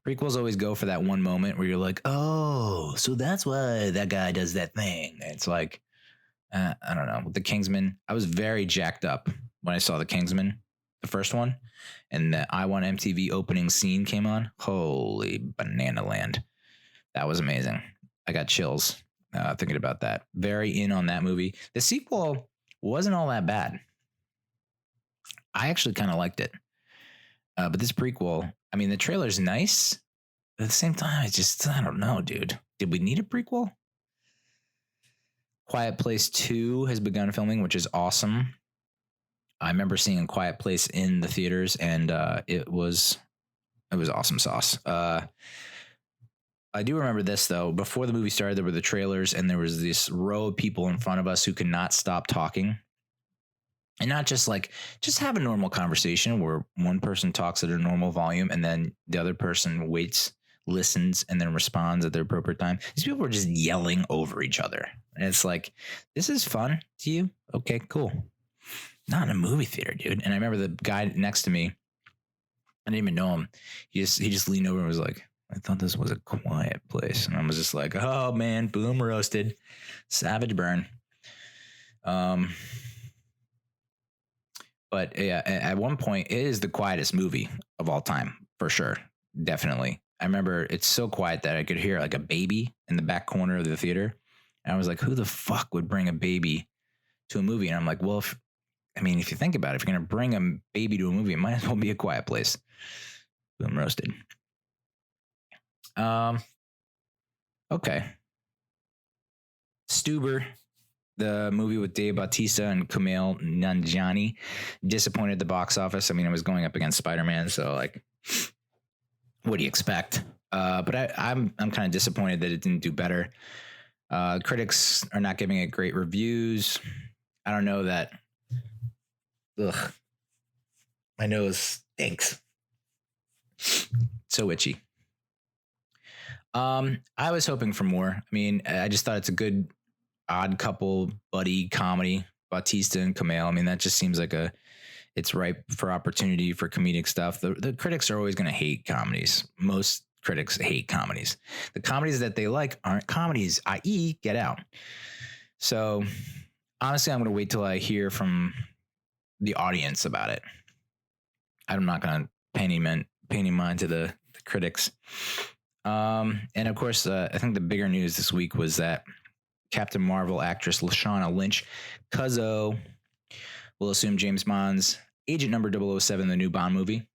Prequels always go for that one moment where you're like, oh, so that's why that guy does that thing. And it's like, I don't know. With the Kingsman, I was very jacked up when I saw the Kingsman, the first one, and the I Want MTV opening scene came on. Holy banana land. That was amazing. I got chills thinking about that. Very in on that movie. The sequel wasn't all that bad. I actually kind of liked it. But this prequel, I mean, the trailer's nice. But at the same time, I don't know, dude. Did we need a prequel? Quiet Place 2 has begun filming, which is awesome. I remember seeing Quiet Place in the theaters, and it was awesome sauce. I do remember this, though. Before the movie started, there were the trailers, and there was this row of people in front of us who could not stop talking. And not just have a normal conversation where one person talks at a normal volume and then the other person waits, listens, and then responds at their appropriate time. These people were just yelling over each other. And it's like, this is fun to you? Okay, cool. Not in a movie theater, dude. And I remember the guy next to me, I didn't even know him. He just leaned over and was like, I thought this was a quiet place. And I was just like, oh man, boom, roasted. Savage burn. But yeah, at one point, it is the quietest movie of all time, for sure. Definitely. I remember it's so quiet that I could hear like a baby in the back corner of the theater. And I was like, who the fuck would bring a baby to a movie? And I'm like, well, if you think about it, if you're going to bring a baby to a movie, it might as well be a quiet place. Boom, roasted. Okay. Stuber, the movie with Dave Bautista and Kumail Nanjiani, disappointed at the box office. I mean, it was going up against Spider-Man, so like, what do you expect? But I'm kind of disappointed that it didn't do better. Critics are not giving it great reviews. I don't know that. Ugh, my nose stinks. So itchy. I was hoping for more. I mean, I just thought it's a good odd couple buddy comedy, Bautista and Kumail. I mean, that just seems like it's ripe for opportunity for comedic stuff. The critics are always going to hate comedies. Most critics hate comedies. The comedies that they like aren't comedies, i.e. Get Out. So honestly, I'm going to wait till I hear from the audience about it. I'm not going to pay any mind to the critics. And of course, I think the bigger news this week was that Captain Marvel actress Lashana Lynch, Cuzzo, will assume James Bond's agent number 007, the new Bond movie.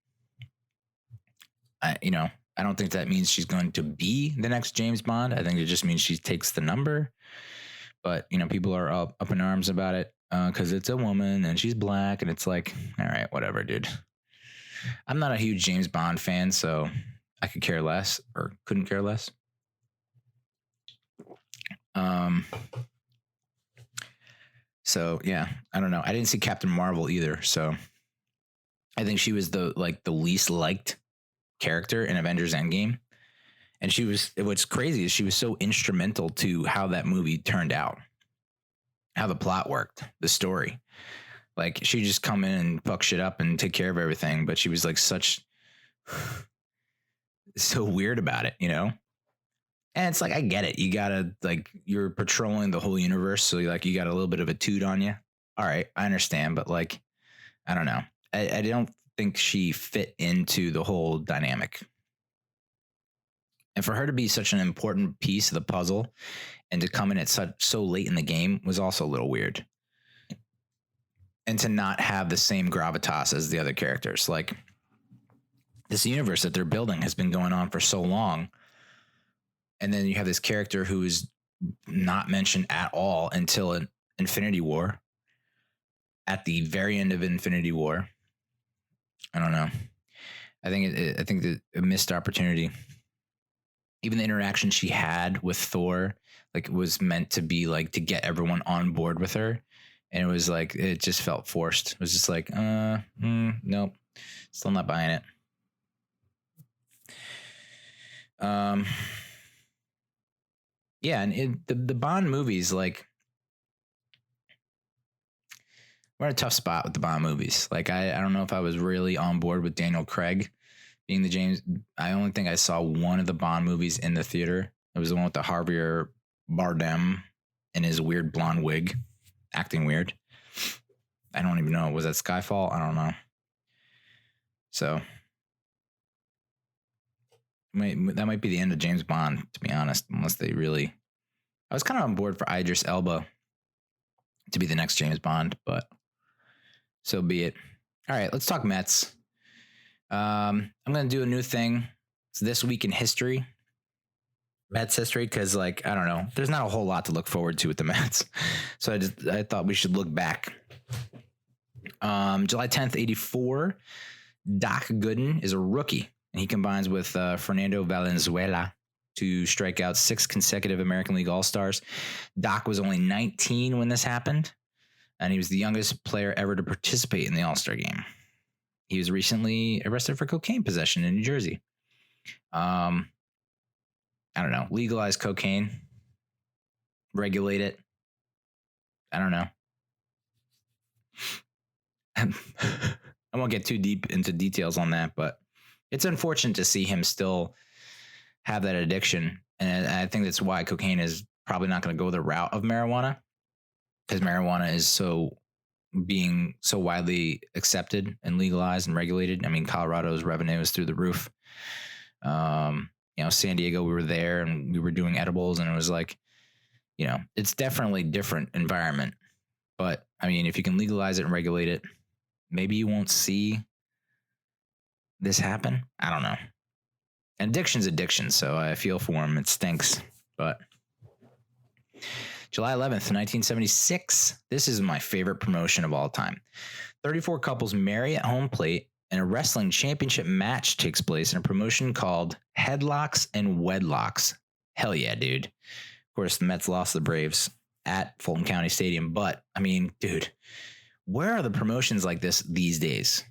I don't think that means she's going to be the next James Bond. I think it just means she takes the number. But, people are up in arms about it because it's a woman and she's black. And it's like, all right, whatever, dude. I'm not a huge James Bond fan, so I could care less or couldn't care less. So, yeah, I don't know. I didn't see Captain Marvel either. So I think she was the least liked character in Avengers Endgame. And what's crazy is she was so instrumental to how that movie turned out, how the plot worked, the story. Like, she just come in and fuck shit up and take care of everything. But she was like so weird about it, And it's like, I get it. You gotta, you're patrolling the whole universe. So you got a little bit of a toot on you. All right, I understand. But I don't know. I don't think she fit into the whole dynamic. And for her to be such an important piece of the puzzle and to come in at so late in the game was also a little weird. And to not have the same gravitas as the other characters. Like, this universe that they're building has been going on for so long. And then you have this character who is not mentioned at all until Infinity War. At the very end of Infinity War. I don't know. I think that a missed opportunity. Even the interaction she had with Thor, was meant to be to get everyone on board with her. And it was it just felt forced. It was just nope, still not buying it. Yeah, and the Bond movies, we're in a tough spot with the Bond movies. I don't know if I was really on board with Daniel Craig being the James. I only think I saw one of the Bond movies in the theater. It was the one with the Javier Bardem in his weird blonde wig, acting weird. I don't even know. Was that Skyfall? I don't know. So that might be the end of James Bond, to be honest, unless they really. I was kind of on board for Idris Elba to be the next James Bond, but so be it. All right, let's talk Mets. I'm going to do a new thing. It's This Week in History. Mets history, because I don't know. There's not a whole lot to look forward to with the Mets. So I thought we should look back. July 10th, 1984. Doc Gooden is a rookie, and he combines with Fernando Valenzuela to strike out 6 consecutive American League All-Stars. Doc was only 19 when this happened, and he was the youngest player ever to participate in the All-Star game. He was recently arrested for cocaine possession in New Jersey. I don't know. Legalize cocaine. Regulate it. I don't know. I won't get too deep into details on that, but it's unfortunate to see him still have that addiction. And I think that's why cocaine is probably not going to go the route of marijuana, because marijuana is being so widely accepted and legalized and regulated. I mean, Colorado's revenue is through the roof. San Diego, we were there and we were doing edibles, and it was it's definitely different environment. But I mean, if you can legalize it and regulate it, maybe you won't see this happen. I don't know. And addiction's addiction, so I feel for him. It stinks. But July 11th, 1976. This is my favorite promotion of all time. 34 couples marry at home plate, and a wrestling championship match takes place in a promotion called Headlocks and Wedlocks. Hell yeah, dude. Of course, the Mets lost to the Braves at Fulton County Stadium. But, I mean, dude, where are the promotions like this these days?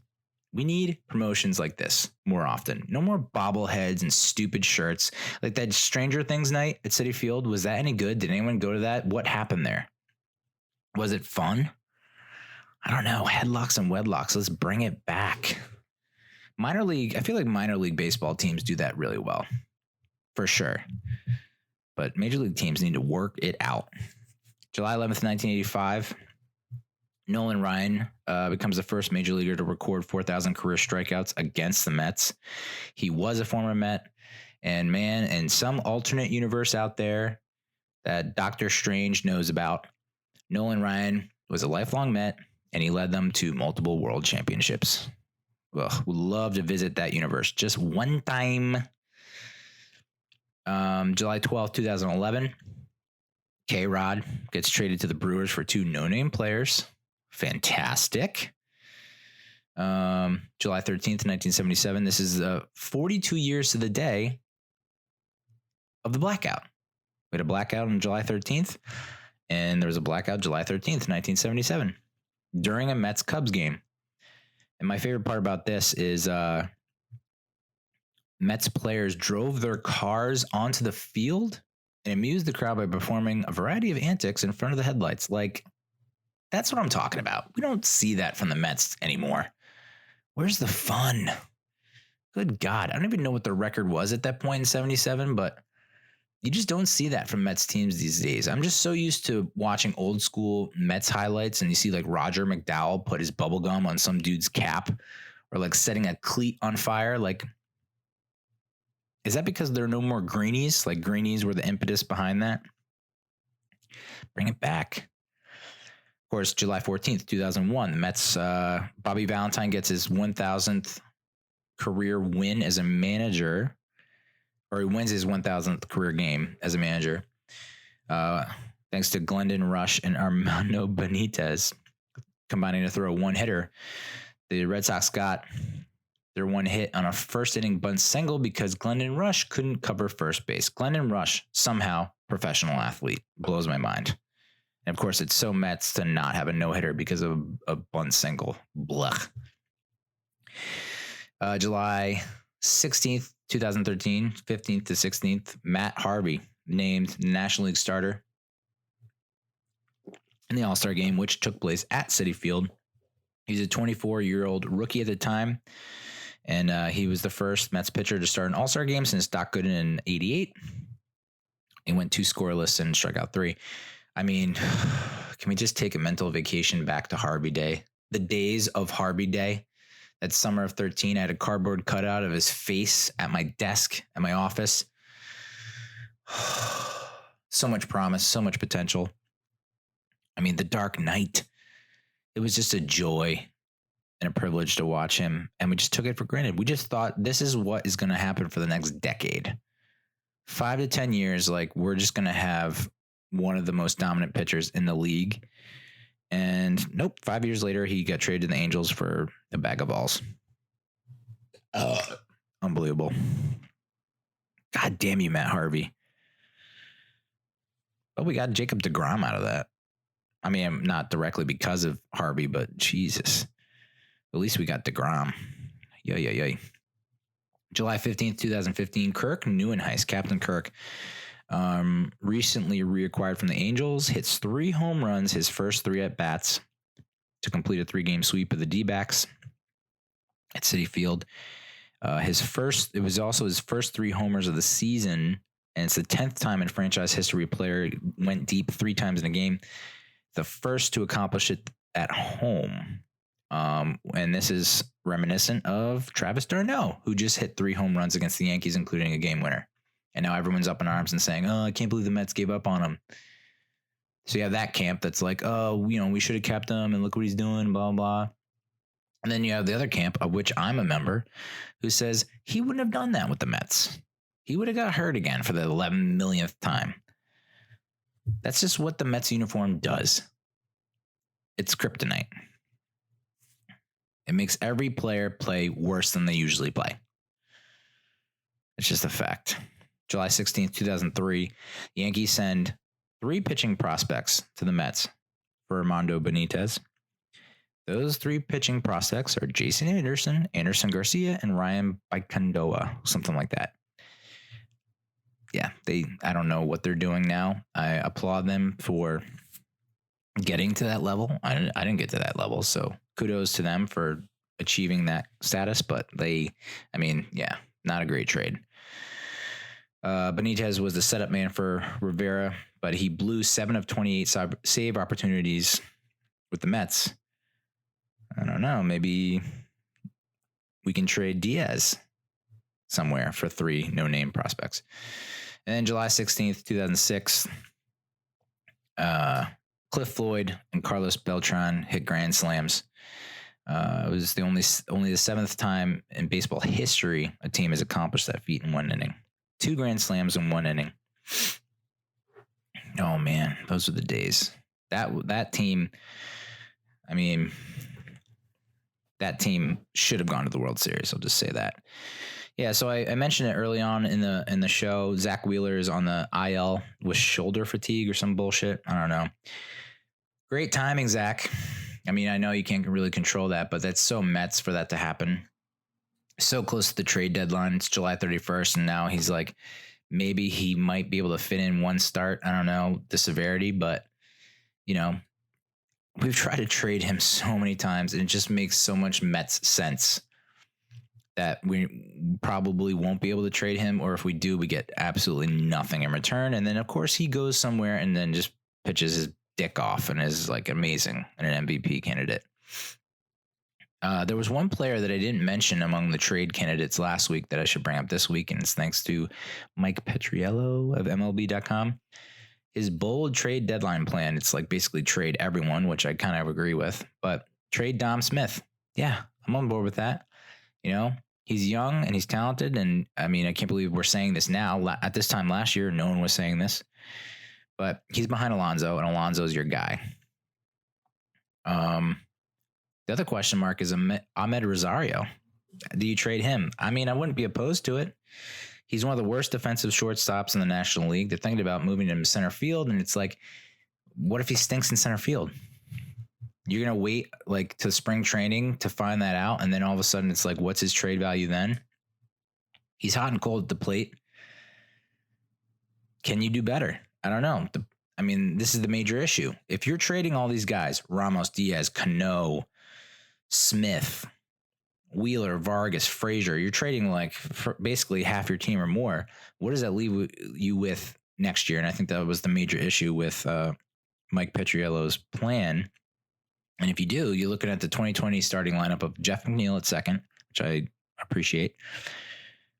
We need promotions like this more often. No more bobbleheads and stupid shirts. Like that Stranger Things night at Citi Field. Was that any good? Did anyone go to that? What happened there? Was it fun? I don't know. Headlocks and Wedlocks. Let's bring it back. Minor league. I feel like minor league baseball teams do that really well. for sure. But major league teams need to work it out. July 11th, 1985, Nolan Ryan becomes the first major leaguer to record 4,000 career strikeouts against the Mets. He was a former Met. And man, in some alternate universe out there that Dr. Strange knows about, Nolan Ryan was a lifelong Met, and he led them to multiple world championships. Well, would love to visit that universe just one time. July 12th, 2011, K-Rod gets traded to the Brewers for 2 no-name players. Fantastic. July 13th, 1977. This is 42 years to the day of the blackout. We had a blackout on July 13th, and there was a blackout July 13th, 1977, during a Mets-Cubs game. And my favorite part about this is Mets players drove their cars onto the field and amused the crowd by performing a variety of antics in front of the headlights. Like, that's what I'm talking about. We don't see that from the Mets anymore. Where's the fun? Good God. I don't even know what the record was at that point in 77, but you just don't see that from Mets teams these days. I'm just so used to watching old school Mets highlights, and you see like Roger McDowell put his bubble gum on some dude's cap, or like setting a cleat on fire. Like, is that because there are no more greenies? Like, greenies were the impetus behind that? Bring it back. Of course, July 14th, 2001, the Mets, Bobby Ballentine gets his 1,000th career win as a manager, or he wins his 1,000th career game as a manager, thanks to Glendon Rush and Armando Benitez combining to throw a one-hitter. The Red Sox got their one hit on a first-inning bunt single because Glendon Rush couldn't cover first base. Glendon Rush, somehow professional athlete, blows my mind. And, of course, it's so Mets to not have a no-hitter because of a bunt single. Blech. July 16th, 2013, 15th to 16th, Matt Harvey named National League starter in the All-Star game, which took place at Citi Field. He's a 24-year-old rookie at the time, and he was the first Mets pitcher to start an All-Star game since Doc Gooden in 88. He went 2 scoreless and struck out 3. I mean, can we just take a mental vacation back to Harvey Day? The days of Harvey Day. That summer of 13, I had a cardboard cutout of his face at my desk at my office. So much promise, so much potential. I mean, The Dark Knight. It was just a joy and a privilege to watch him, and we just took it for granted. We just thought this is what is going to happen for the next decade. 5 to 10 years, like, we're just going to have one of the most dominant pitchers in the league. And nope, 5 years later, he got traded to the Angels for a bag of balls. Unbelievable. God damn you, Matt Harvey. But we got Jacob deGrom out of that. I mean, not directly because of Harvey, but Jesus. At least we got deGrom. Yay. July 15th, 2015, Kirk Neuenhuis, Captain Kirk, recently reacquired from the Angels, hits 3 home runs, his first 3 at-bats to complete a 3-game sweep of the D-backs at Citi Field. It was also his first 3 homers of the season, and it's the 10th time in franchise history a player went deep 3 times in a game. The first to accomplish it at home. And this is reminiscent of Travis d'Arnaud, who just hit 3 home runs against the Yankees, including a game winner. And now everyone's up in arms and saying, oh, I can't believe the Mets gave up on him. So you have that camp that's like, oh, we should have kept him and look what he's doing, blah, blah. And then you have the other camp, of which I'm a member, who says he wouldn't have done that with the Mets. He would have got hurt again for the 11 millionth time. That's just what the Mets uniform does. It's kryptonite. It makes every player play worse than they usually play. It's just a fact. July 16th, 2003, the Yankees send 3 pitching prospects to the Mets for Armando Benitez. Those 3 pitching prospects are Jason Anderson, Anderson Garcia, and Ryan Baikondoa, something like that. Yeah, I don't know what they're doing now. I applaud them for getting to that level. I didn't get to that level, so kudos to them for achieving that status, but not a great trade. Benitez was the setup man for Rivera, but he blew 7 of 28 save opportunities with the Mets. I don't know. Maybe we can trade Diaz somewhere for 3 no-name prospects. And then July 16th, 2006, Cliff Floyd and Carlos Beltran hit grand slams. It was the only the 7th time in baseball history a team has accomplished that feat in one inning. 2 grand slams in one inning. Oh man, those were the days. That team, I mean, that team should have gone to the World Series. I'll just say that. Yeah, so I mentioned it early on in the show. Zach Wheeler is on the IL with shoulder fatigue or some bullshit. I don't know. Great timing, Zach. I mean, I know you can't really control that, but that's so Mets for that to happen. So close to the trade deadline. It's July 31st, and now he's like, maybe he might be able to fit in one start. I don't know the severity, but, you know, we've tried to trade him so many times, and it just makes so much Mets sense that we probably won't be able to trade him, or if we do, we get absolutely nothing in return. And then, of course, he goes somewhere and then just pitches his dick off and is like amazing and an MVP candidate. There was one player that I didn't mention among the trade candidates last week that I should bring up this week, and it's thanks to Mike Petriello of MLB.com. His bold trade deadline plan, it's like basically trade everyone, which I kind of agree with, but trade Dom Smith. Yeah, I'm on board with that. You know, he's young and he's talented. And I mean, I can't believe we're saying this now. At this time last year, no one was saying this, but he's behind Alonso, and Alonso's your guy. The other question mark is Ahmed Rosario. Do you trade him? I mean, I wouldn't be opposed to it. He's one of the worst defensive shortstops in the National League. They're thinking about moving him to center field, and it's like, what if he stinks in center field? You're going to wait like to spring training to find that out. And then all of a sudden it's like, what's his trade value then? He's hot and cold at the plate. Can you do better? I don't know. I mean, this is the major issue. If you're trading all these guys, Ramos, Diaz, Cano, Smith, Wheeler, Vargas, Frazier, you're trading like basically half your team or more. What does that leave you with next year? And I think that was the major issue with Mike Petriello's plan. And if you do, you're looking at the 2020 starting lineup of Jeff McNeil at second, which I appreciate.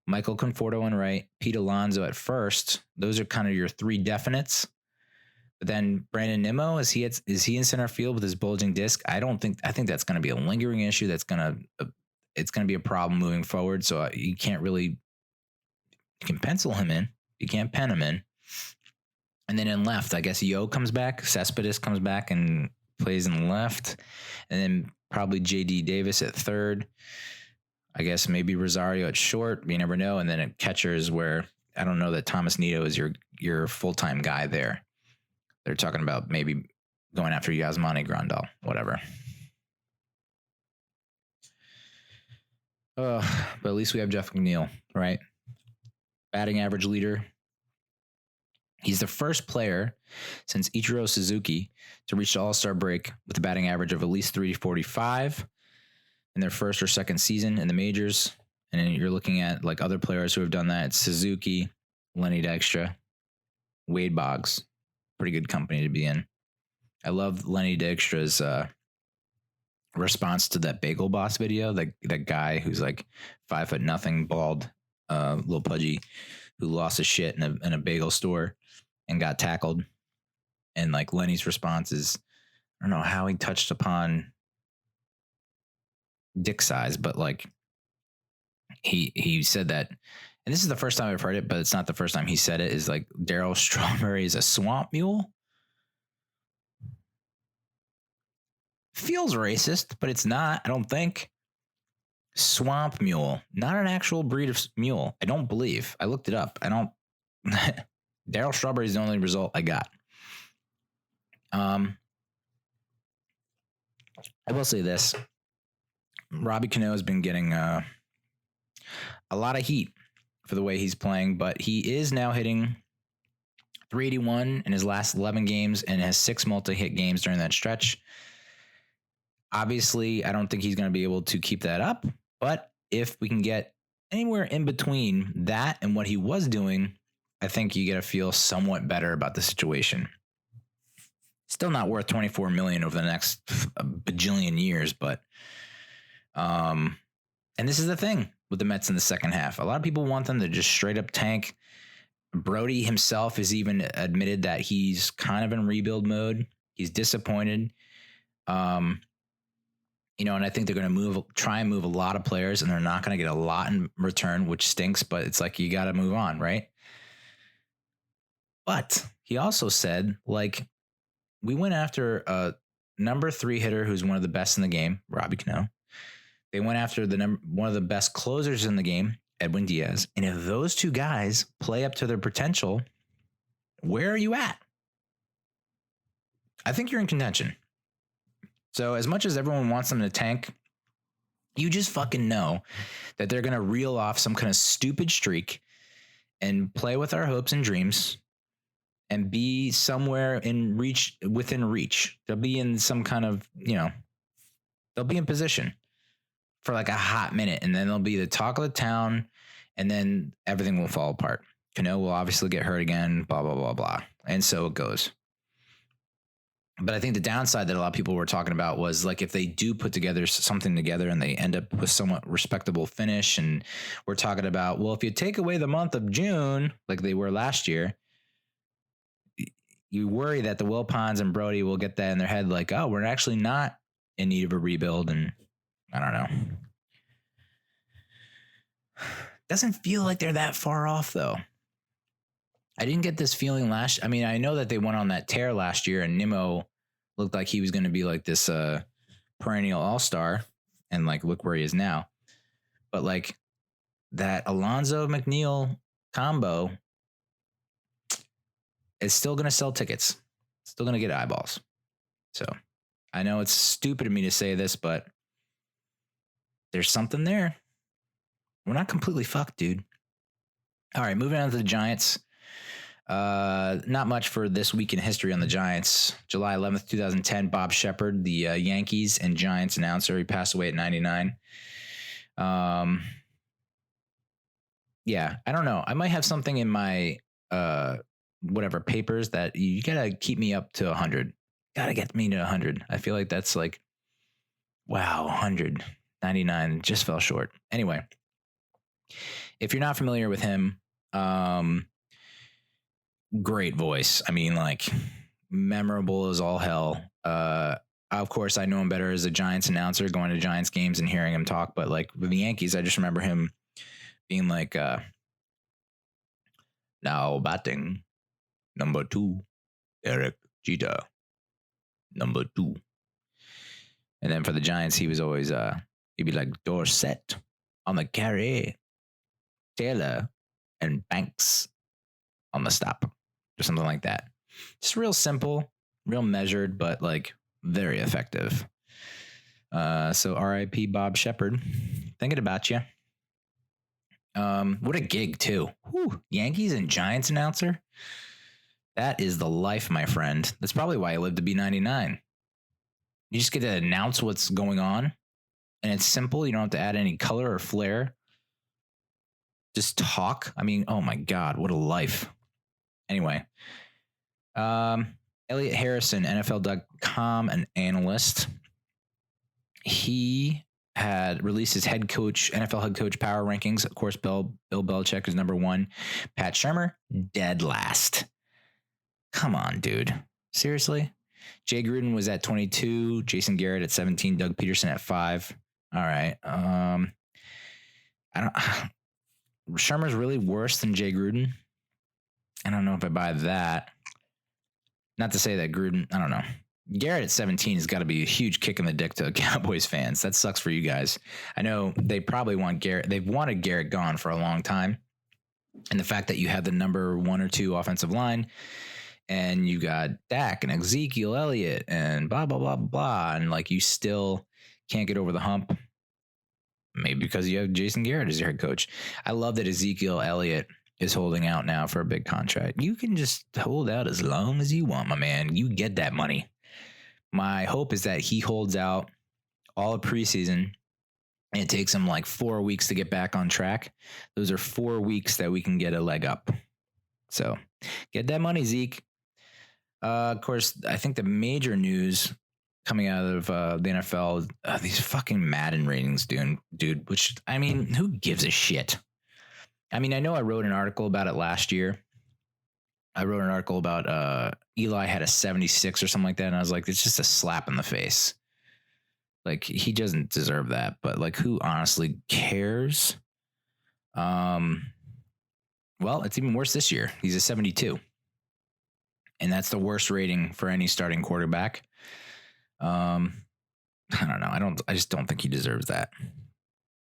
Michael Conforto on right, Pete Alonso at first. Those are kind of your 3 definites. But then Brandon Nimmo, is he in center field with his bulging disc? I think that's going to be a lingering issue. It's going to be a problem moving forward. So you can pencil him in. You can't pen him in. And then in left, I guess Yo comes back. Cespedes comes back and plays in left, and then probably JD Davis at third. I guess maybe Rosario at short. You never know. And then at catcher is where I don't know that Thomas Nido is your full-time guy there. They're talking about maybe going after Yasmani Grandal, whatever. But at least we have Jeff McNeil, right? Batting average leader. He's the first player since Ichiro Suzuki to reach the All-Star break with a batting average of at least 345 in their first or second season in the majors. And then you're looking at like other players who have done that. It's Suzuki, Lenny Dykstra, Wade Boggs. Pretty good company to be in. I love Lenny Dykstra's response to that Bagel Boss video. That guy who's like 5'0", bald, little pudgy, who lost his shit in a bagel store and got tackled. And like Lenny's response is, I don't know how he touched upon dick size, but like he said that, and this is the first time I've heard it, but it's not the first time he said it, is like Darryl Strawberry is a swamp mule. Feels racist, but it's not, I don't think. Swamp mule, not an actual breed of mule. I don't believe. I looked it up. I don't. Darryl Strawberry is the only result I got. I will say this. Robbie Cano has been getting a lot of heat for the way he's playing, but he is now hitting 381 in his last 11 games and has 6 multi-hit games during that stretch. Obviously, I don't think he's going to be able to keep that up, but if we can get anywhere in between that and what he was doing I think you got to feel somewhat better about the situation. Still not worth $24 million over the next bajillion years, but and this is the thing with the Mets in the second half. A lot of people want them to just straight up tank. Brody himself has even admitted that he's kind of in rebuild mode. He's disappointed. And I think they're going to try and move a lot of players, and they're not going to get a lot in return, which stinks, but it's like, you got to move on, right? But he also said, like, we went after a number 3 hitter who's one of the best in the game, Robbie Cano. They went after one of the best closers in the game, Edwin Diaz. And if those 2 guys play up to their potential, where are you at? I think you're in contention. So as much as everyone wants them to tank, you just fucking know that they're going to reel off some kind of stupid streak and play with our hopes and dreams and be somewhere within reach. They'll be in some kind of, they'll be in position for like a hot minute, and then they'll be the talk of the town, and then everything will fall apart. Cano will obviously get hurt again, blah, blah, blah, blah. And so it goes. But I think the downside that a lot of people were talking about was, like, if they do put something together and they end up with somewhat respectable finish, and we're talking about, well, if you take away the month of June, like they were last year, you worry that the Wilpons and Brody will get that in their head, like, oh, we're actually not in need of a rebuild. And I don't know. Doesn't feel like they're that far off, though. I didn't get this feeling I know that they went on that tear last year, and Nimmo looked like he was going to be like this perennial all-star, and like, look where he is now. But like, that Alonso McNeil combo is still going to sell tickets, still going to get eyeballs. So I know it's stupid of me to say this, but there's something there. We're not completely fucked, dude. All right, moving on to the Giants. Not much for this week in history on the Giants. July 11th, 2010, Bob Sheppard, the Yankees and Giants announcer, he passed away at 99. Yeah, I don't know. I might have something in my papers that you gotta keep me up to 100. Gotta get me to 100. I feel like that's like, wow, 100. 99 just fell short. Anyway, if you're not familiar with him, great voice. I mean, like, memorable as all hell. Of course, I know him better as a Giants announcer, going to Giants games and hearing him talk. But like with the Yankees, I just remember him being like, now batting, number 2, Eric Jeter, number 2. And then for the Giants, he was always, he'd be like, Dorsett on the carry, Taylor and Banks on the stop, or something like that. Just real simple, real measured, but like very effective. So R.I.P. Bob Sheppard. Thinking about you. What a gig too. Whew. Yankees and Giants announcer. That is the life, my friend. That's probably why I lived to be 99. You just get to announce what's going on, and it's simple. You don't have to add any color or flair. Just talk. I mean, oh my God, what a life. Anyway, Elliot Harrison, NFL.com, an analyst. He had released his NFL head coach power rankings. Of course, Bill Belichick is number 1. Pat Shurmur, dead last. Come on, dude. Seriously? Jay Gruden was at 22. Jason Garrett at 17. Doug Peterson at 5. All right. Shurmur's really worse than Jay Gruden. I don't know if I buy that. Not to say that Gruden, I don't know. Garrett at 17 has got to be a huge kick in the dick to Cowboys fans. That sucks for you guys. I know they probably want Garrett. They've wanted Garrett gone for a long time. And the fact that you have the number 1 or 2 offensive line, and you got Dak and Ezekiel Elliott and blah, blah, blah, blah. And like, you still can't get over the hump. Maybe because you have Jason Garrett as your head coach. I love that Ezekiel Elliott is holding out now for a big contract. You can just hold out as long as you want, my man. You get that money. My hope is that he holds out all of preseason, and it takes him like 4 weeks to get back on track. Those are 4 weeks that we can get a leg up. So get that money, Zeke. Of course, I think the major news coming out of the NFL, these fucking Madden ratings, dude, which, I mean, who gives a shit? I mean, I know I wrote an article about it last year. I wrote an article about Eli had a 76 or something like that. And I was like, it's just a slap in the face. Like, he doesn't deserve that. But, like, who honestly cares? Well, it's even worse this year. He's a 72. And that's the worst rating for any starting quarterback. I don't know. I just don't think he deserves that.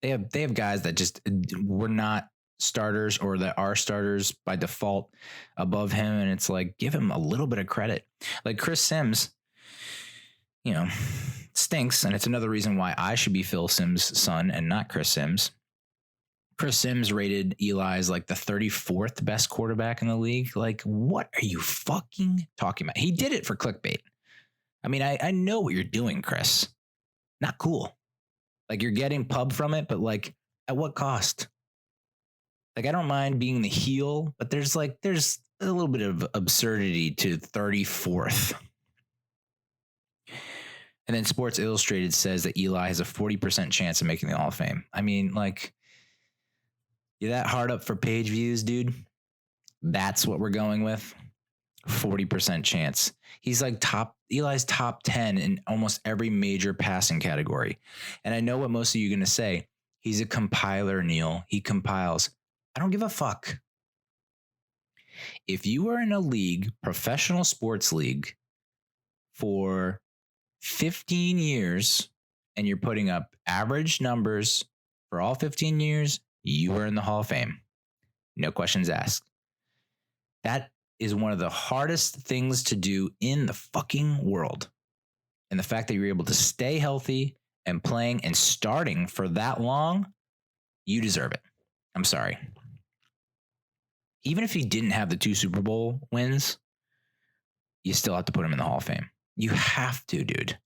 They have guys that just were not starters or that are starters by default above him. And it's like, give him a little bit of credit. Like Chris Sims, you know, stinks. And it's another reason why I should be Phil Sims' son and not Chris Sims. Chris Sims rated Eli as like the 34th best quarterback in the league. Like, what are you fucking talking about? He did it for clickbait. I mean, I know what you're doing, Chris. Not cool. Like, you're getting pub from it, but like, at what cost? Like, I don't mind being the heel, but there's a little bit of absurdity to 34th. And then Sports Illustrated says that Eli has a 40% chance of making the Hall of Fame. I mean, like, you're that hard up for page views, dude? That's what we're going with? 40% chance. He's like Eli's top 10 in almost every major passing category. And I know what most of you are going to say. He's a compiler, Neal. He compiles. I don't give a fuck. If you are in a league, professional sports league, for 15 years and you're putting up average numbers for all 15 years, you are in the Hall of Fame. No questions asked. That is one of the hardest things to do in the fucking world. And the fact that you're able to stay healthy and playing and starting for that long, you deserve it. I'm sorry. Even if he didn't have the 2 Super Bowl wins, you still have to put him in the Hall of Fame. You have to, dude.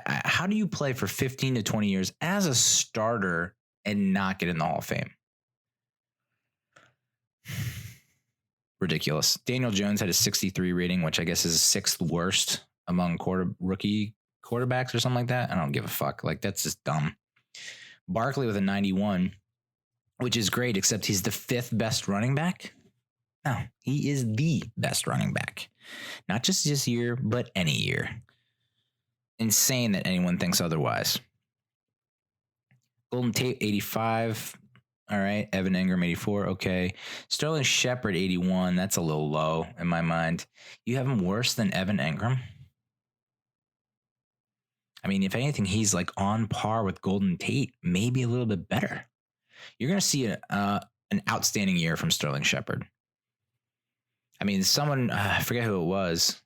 How do you play for 15 to 20 years as a starter and not get in the Hall of Fame? Ridiculous. Daniel Jones had a 63 rating, which I guess is 6th worst among rookie quarterbacks or something like that. I don't give a fuck. Like, that's just dumb. Barkley with a 91, which is great, except he's the 5th best running back. No, he is the best running back. Not just this year, but any year. Insane that anyone thinks otherwise. Golden Tate, 85. All right. Evan Engram, 84. Okay. Sterling Shepard, 81. That's a little low in my mind. You have him worse than Evan Engram? I mean, if anything, he's like on par with Golden Tate, maybe a little bit better. You're going to see an outstanding year from Sterling Shepard. I mean, someone, I forget who it was.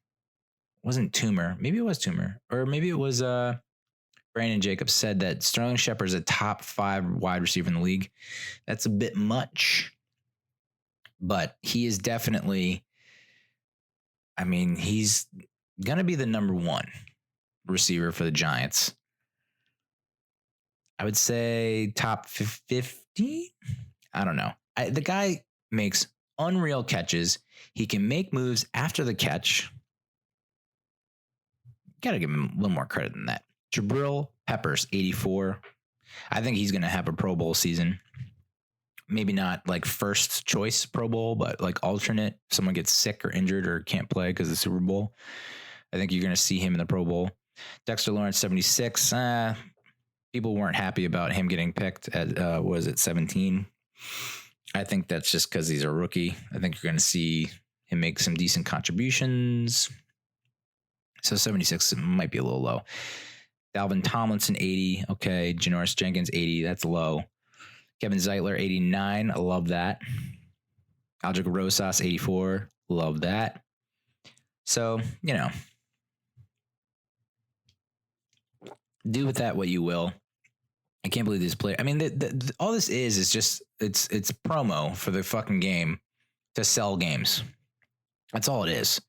It wasn't Toomer. Maybe it was Toomer. Or maybe it was Brandon Jacobs said that Sterling Shepard is a top 5 wide receiver in the league. That's a bit much. But he is definitely, I mean, he's going to be the number 1 receiver for the Giants. I would say top 50. I don't know. The guy makes unreal catches. He can make moves after the catch. Got to give him a little more credit than that. Jabril Peppers, 84. I think he's going to have a Pro Bowl season. Maybe not like first choice Pro Bowl, but like alternate. If someone gets sick or injured or can't play because of the Super Bowl, I think you're going to see him in the Pro Bowl. Dexter Lawrence, 76. People weren't happy about him getting picked at, was it 17? I think that's just because he's a rookie. I think you're going to see him make some decent contributions. So 76 might be a little low. Dalvin Tomlinson, 80. Okay. Janoris Jenkins, 80. That's low. Kevin Zeitler, 89. I love that. Aldrick Rosas, 84. Love that. So, you know, do with that what you will. I can't believe this player. I mean, all this is just, it's promo for the fucking game to sell games. That's all it is.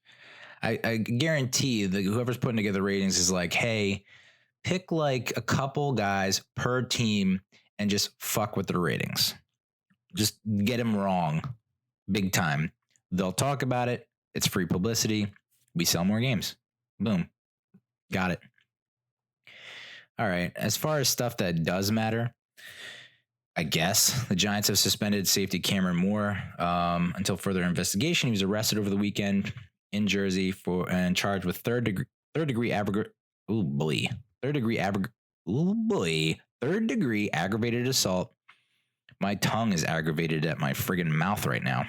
I guarantee that whoever's putting together ratings is like, hey, pick like a couple guys per team and just fuck with their ratings. Just get them wrong. big time. They'll talk about it. It's free publicity. We sell more games. Boom. Got it. All right. As far as stuff that does matter, I guess the Giants have suspended safety Kamrin Moore until further investigation. He was arrested over the weekend in Jersey and charged with third degree aggravated assault. My tongue is aggravated at my friggin' mouth right now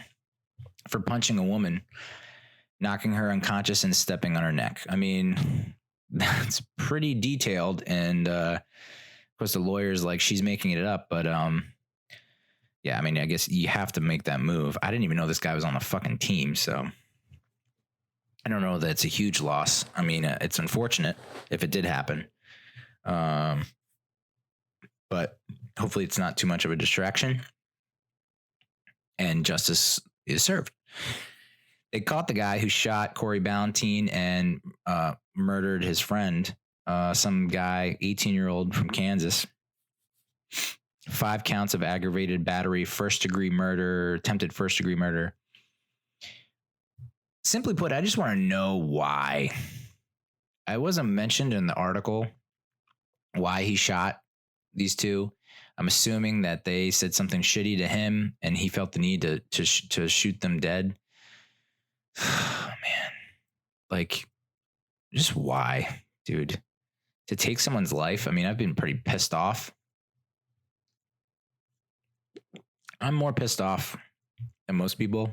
for punching a woman, knocking her unconscious and stepping on her neck. I mean, that's pretty detailed, and of course the lawyer's like, she's making it up, but yeah, I mean, I guess you have to make that move. I didn't even know this guy was on the fucking team, so I don't know that it's a huge loss. I mean, it's unfortunate if it did happen, but hopefully it's not too much of a distraction and justice is served. They caught the guy who shot Corey Ballentine and murdered his friend, some guy, 18-year-old from Kansas. 5 counts of aggravated battery, first-degree murder, attempted first-degree murder. Simply put, I just want to know why. I wasn't mentioned in the article why he shot these two. I'm assuming that they said something shitty to him and he felt the need to shoot them dead. Oh, man. Like, just why, dude? To take someone's life? I mean, I've been pretty pissed off. I'm more pissed off than most people.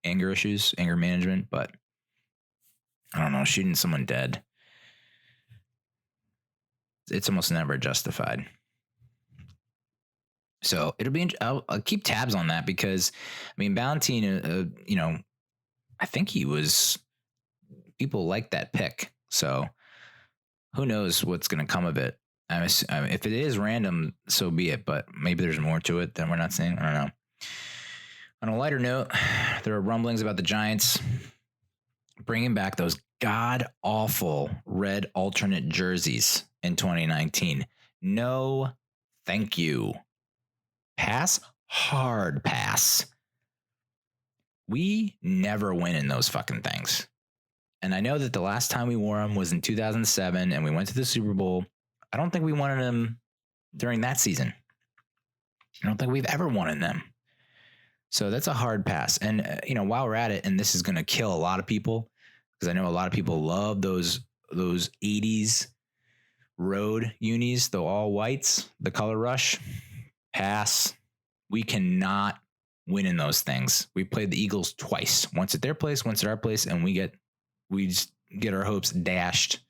Anger issues, anger management, but I don't know, shooting someone dead, it's almost never justified. So it'll be, I'll keep tabs on that because, I mean, Ballentine, you know, I think people like that pick. So who knows what's going to come of it. If it is random, so be it, but maybe there's more to it than we're not seeing. I don't know. On a lighter note, there are rumblings about the Giants bringing back those god-awful red alternate jerseys in 2019. No, thank you. Pass? Hard pass. We never win in those fucking things. And I know that the last time we wore them was in 2007 and we went to the Super Bowl. I don't think we won in them during that season. I don't think we've ever won in them. So that's a hard pass. And, you know, while we're at it, and this is going to kill a lot of people, because I know a lot of people love those 80s road unis, the all whites, the color rush. Pass. We cannot win in those things. We played the Eagles twice. Once at their place, once at our place, and we just get our hopes dashed.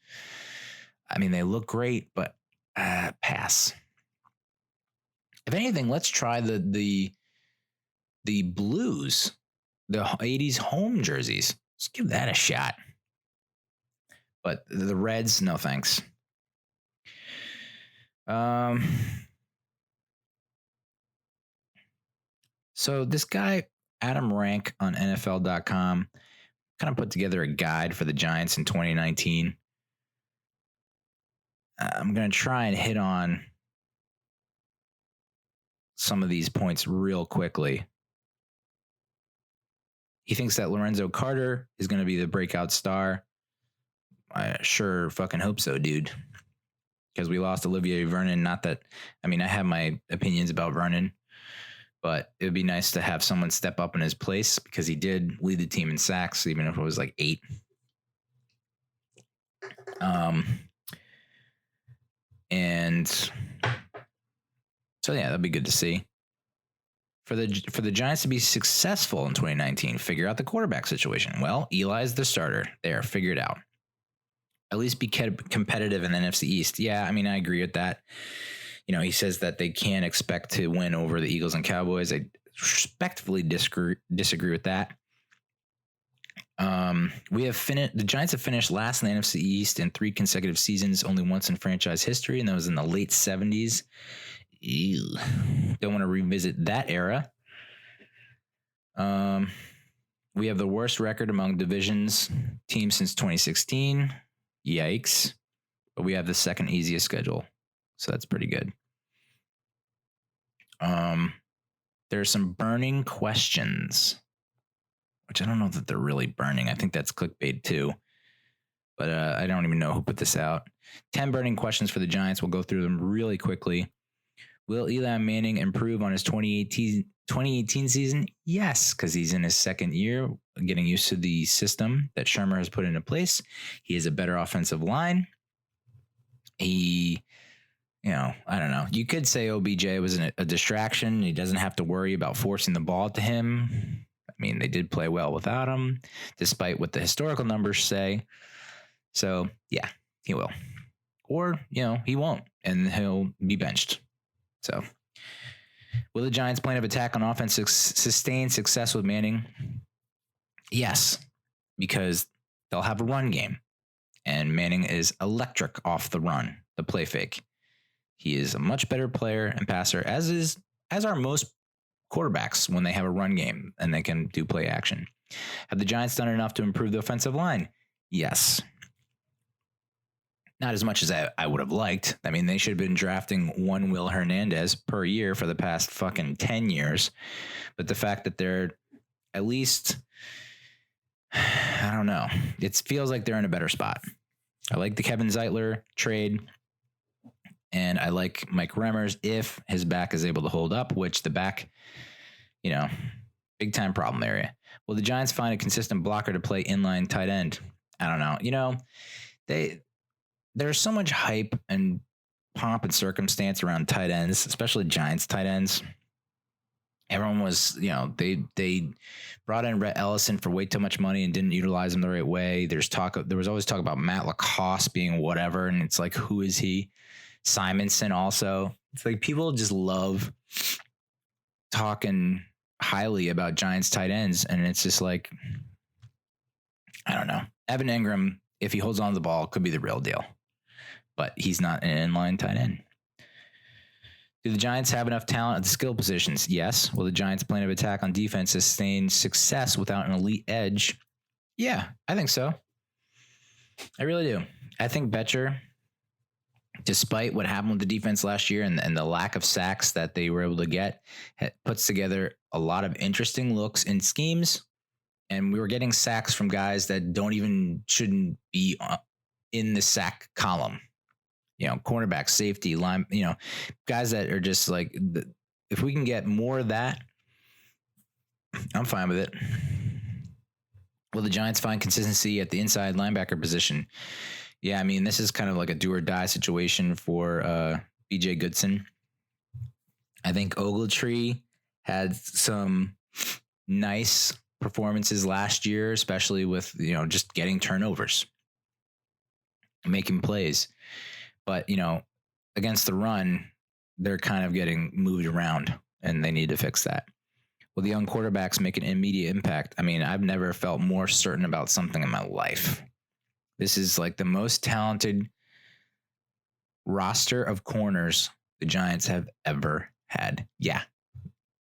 I mean, they look great, but pass. If anything, let's try the blues, the 80s home jerseys. Let's give that a shot. But the Reds, no thanks. So this guy, Adam Rank on NFL.com, kind of put together a guide for the Giants in 2019. I'm going to try and hit on some of these points real quickly. He thinks that Lorenzo Carter is going to be the breakout star. I sure fucking hope so, dude. Because we lost Olivier Vernon. Not that, I mean, I have my opinions about Vernon, but it would be nice to have someone step up in his place because he did lead the team in sacks, even if it was like 8. And so, yeah, that'd be good to see. For the Giants to be successful in 2019, figure out the quarterback situation. Well, Eli's the starter. There, figure it out. At least be competitive in the NFC East. Yeah, I mean, I agree with that. You know, he says that they can't expect to win over the Eagles and Cowboys. I respectfully disagree with that. The Giants have finished last in the NFC East in 3 consecutive seasons, only once in franchise history, and that was in the late 70s. Ew. Don't want to revisit that era. We have the worst record among divisions teams since 2016. Yikes. But we have the second easiest schedule. So that's pretty good. there are some burning questions, which I don't know that they're really burning. I think that's clickbait too. But I don't even know who put this out. 10 burning questions for the Giants. We'll go through them really quickly. Will Eli Manning improve on his 2018 season? Yes, because he's in his second year, getting used to the system that Shermer has put into place. He has a better offensive line. He, I don't know. You could say OBJ was a distraction. He doesn't have to worry about forcing the ball to him. I mean, they did play well without him, despite what the historical numbers say. So, yeah, he will. Or, he won't, and he'll be benched. So, will the Giants' plan of attack on offense sustain success with Manning? Yes, because they'll have a run game, and Manning is electric off the run, the play fake. He is a much better player and passer, as are most quarterbacks when they have a run game and they can do play action. Have the Giants done enough to improve the offensive line? Yes. Not as much as I would have liked. I mean, they should have been drafting one Will Hernandez per year for the past fucking 10 years. But the fact that they're at least, I don't know. It feels like they're in a better spot. I like the Kevin Zeitler trade. And I like Mike Remmers if his back is able to hold up, which the back, big time problem area. Will the Giants find a consistent blocker to play inline tight end? I don't know. There's so much hype and pomp and circumstance around tight ends, especially Giants tight ends. Everyone was, they brought in Rhett Ellison for way too much money and didn't utilize him the right way. There was always talk about Matt Lacoste being whatever. And it's like, who is he? Simonson also. It's like people just love talking highly about Giants tight ends. And it's just like, I don't know. Evan Ingram, if he holds on to the ball, could be the real deal. But he's not an inline tight end. Do the Giants have enough talent at the skill positions? Yes. Will the Giants' plan of attack on defense sustain success without an elite edge? Yeah, I think so. I really do. I think Betcher, despite what happened with the defense last year and the lack of sacks that they were able to get, puts together a lot of interesting looks and schemes. And we were getting sacks from guys that shouldn't be in the sack column. Cornerback, safety, line, guys that are just like, if we can get more of that, I'm fine with it. Will the Giants find consistency at the inside linebacker position? Yeah, I mean, this is kind of like a do or die situation for BJ Goodson. I think Ogletree had some nice performances last year, especially with, just getting turnovers, making plays. But, against the run, they're kind of getting moved around and they need to fix that. Will the young quarterbacks make an immediate impact? I mean, I've never felt more certain about something in my life. This is like the most talented roster of corners the Giants have ever had. Yeah,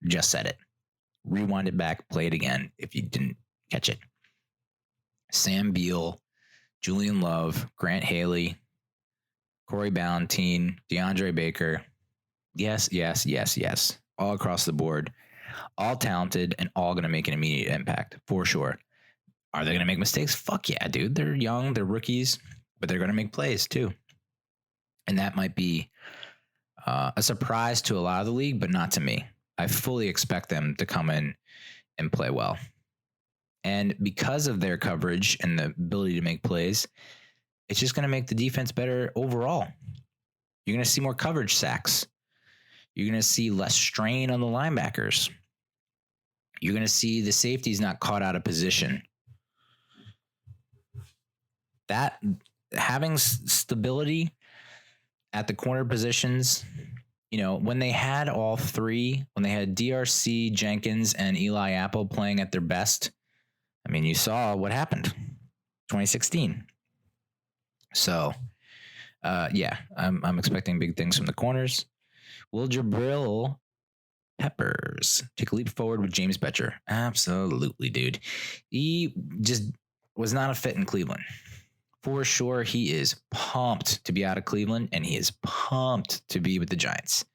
just said it. Rewind it back, play it again if you didn't catch it. Sam Beal, Julian Love, Grant Haley, Corey Ballentine, DeAndre Baker. Yes. All across the board. All talented and all going to make an immediate impact for sure. Are they going to make mistakes? Fuck yeah, dude. They're young. They're rookies, but they're going to make plays too. And that might be a surprise to a lot of the league, but not to me. I fully expect them to come in and play well. And because of their coverage and the ability to make plays, it's just going to make the defense better overall. You're going to see more coverage sacks. You're going to see less strain on the linebackers. You're going to see the safeties not caught out of position. That having stability at the corner positions, when they had all three, when they had DRC, Jenkins, and Eli Apple playing at their best, I mean, you saw what happened 2016. So, I'm expecting big things from the corners. Will Brielle Peppers take a leap forward with James Betcher? Absolutely, dude. He just was not a fit in Cleveland. For sure, he is pumped to be out of Cleveland, and he is pumped to be with the Giants.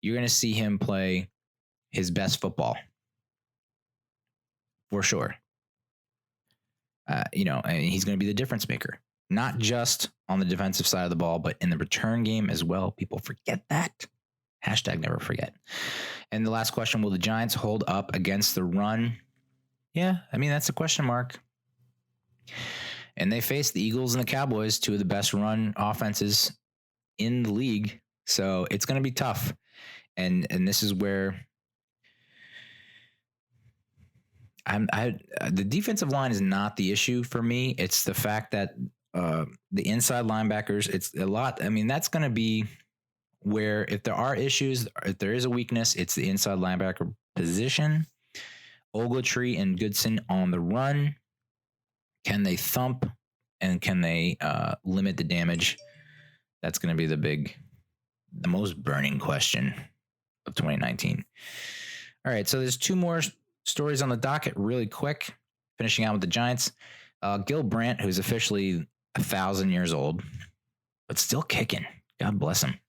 You're going to see him play his best football. For sure. And he's going to be the difference maker, not just on the defensive side of the ball, but in the return game as well. People forget that. Hashtag never forget. And the last question, will the Giants hold up against the run? Yeah, that's a question mark. And they face the Eagles and the Cowboys, two of the best run offenses in the league. So it's going to be tough. And this is where the defensive line is not the issue for me. It's the fact that the inside linebackers, it's a lot. That's going to be where if there are issues, if there is a weakness, it's the inside linebacker position. Ogletree and Goodson on the run. Can they thump and can they limit the damage? That's going to be the most burning question of 2019. All right, so there's two more stories on the docket really quick. Finishing out with the Giants. Gil Brandt, who's officially 1,000 years old, but still kicking. God bless him.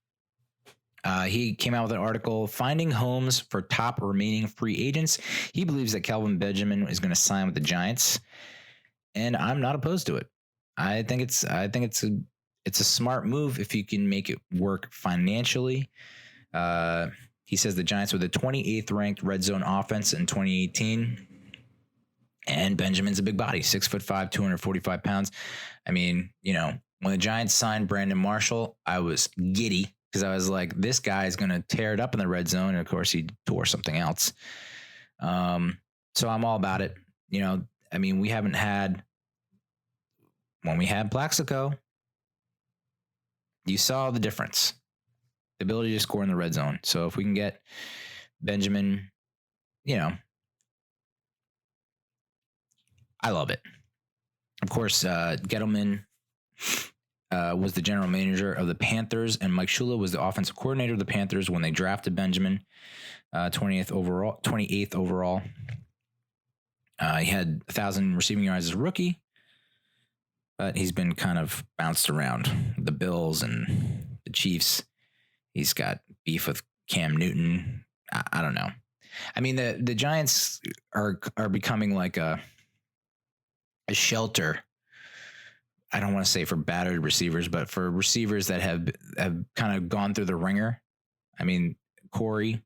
He came out with an article, Finding Homes for Top Remaining Free Agents. He believes that Kelvin Benjamin is going to sign with the Giants, and I'm not opposed to it. I think it's a smart move if you can make it work financially. He says the Giants were the 28th ranked red zone offense in 2018. And Benjamin's a big body, 6'5", 245 pounds. When the Giants signed Brandon Marshall, I was giddy because I was like, this guy is going to tear it up in the red zone. And of course, he tore something else. So I'm all about it. We haven't had, when we had Plaxico, you saw the difference, the ability to score in the red zone. So if we can get Benjamin, I love it. Of course, Gettleman was the general manager of the Panthers, and Mike Shula was the offensive coordinator of the Panthers when they drafted Benjamin, 28th overall. He had 1,000 receiving yards as a rookie, but he's been kind of bounced around the Bills and the Chiefs. He's got beef with Cam Newton. I don't know. The Giants are becoming like a shelter. I don't want to say for battered receivers, but for receivers that have kind of gone through the ringer. Corey,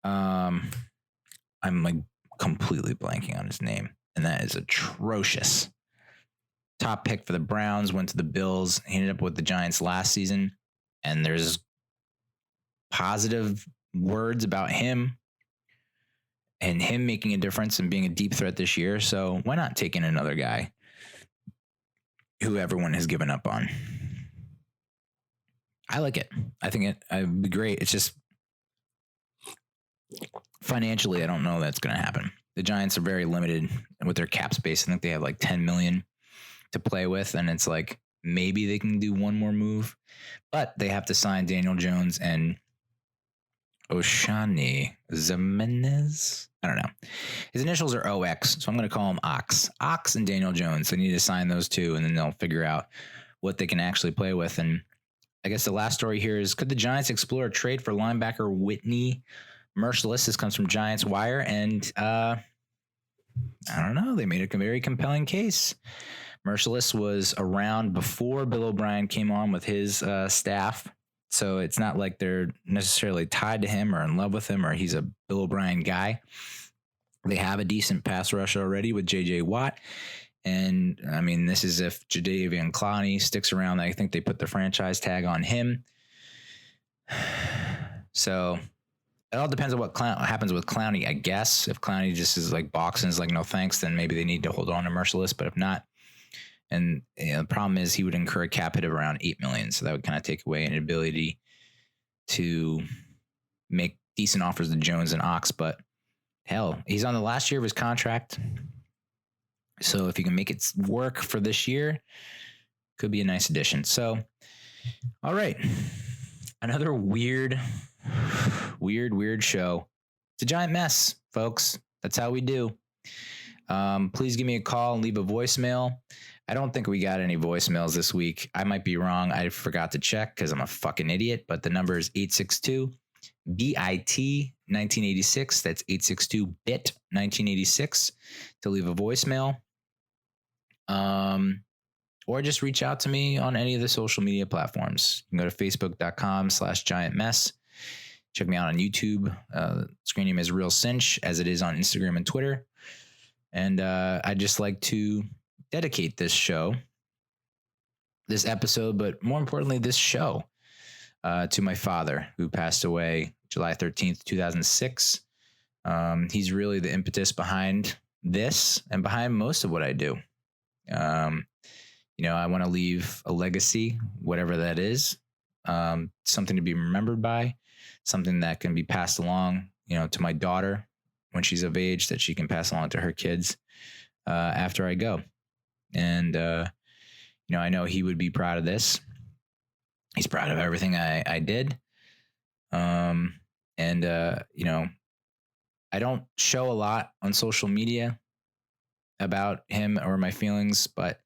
I'm like completely blanking on his name, and that is atrocious. Top pick for the Browns, went to the Bills. He ended up with the Giants last season, and there's positive words about him and him making a difference and being a deep threat this year. So why not take in another guy who everyone has given up on? I like it. I think it'd be great. It's just financially, I don't know that's going to happen. The Giants are very limited with their cap space. I think they have like $10 million to play with, and it's like maybe they can do one more move, but they have to sign Daniel Jones and Oshani Zimenez. I don't know. His initials are OX, so I'm going to call him Ox. Ox and Daniel Jones. They need to sign those two, and then they'll figure out what they can actually play with. And I guess the last story here is, could the Giants explore a trade for linebacker Whitney Mercilus? This comes from Giants Wire, and I don't know. They made a very compelling case. Mercilus was around before Bill O'Brien came on with his staff. So it's not like they're necessarily tied to him or in love with him or he's a Bill O'Brien guy. They have a decent pass rush already with J.J. Watt. And, this is if Jadeveon Clowney sticks around. I think they put the franchise tag on him. So it all depends on what happens with Clowney, I guess. If Clowney just is like boxing, is like, no thanks, then maybe they need to hold on to Mercilus. But if not, and the problem is he would incur a cap hit of around $8 million. So that would kind of take away an ability to make decent offers to Jones and Ox. But hell, he's on the last year of his contract. So if you can make it work for this year, could be a nice addition. So, all right. Another weird show. It's a giant mess, folks. That's how we do. Please give me a call and leave a voicemail. I don't think we got any voicemails this week. I might be wrong. I forgot to check because I'm a fucking idiot. But the number is BIT 1986. That's 862-BIT 1986 to leave a voicemail. Or just reach out to me on any of the social media platforms. You can go to facebook.com/giantmess. Check me out on YouTube. Screen name is Real Cinch, as it is on Instagram and Twitter. And I'd just like to dedicate this episode, but more importantly, this show, to my father, who passed away July 13th, 2006. He's really the impetus behind this and behind most of what I do. I want to leave a legacy, whatever that is, something to be remembered by, something that can be passed along, to my daughter when she's of age, that she can pass along to her kids after I go. And, I know he would be proud of this. He's proud of everything I did. I don't show a lot on social media about him or my feelings, but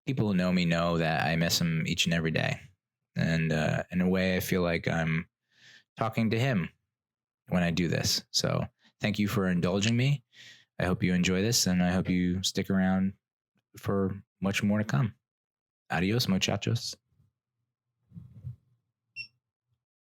people who know me know that I miss him each and every day. And in a way, I feel like I'm talking to him when I do this. So thank you for indulging me. I hope you enjoy this, and I hope you stick around for much more to come. Adios, muchachos.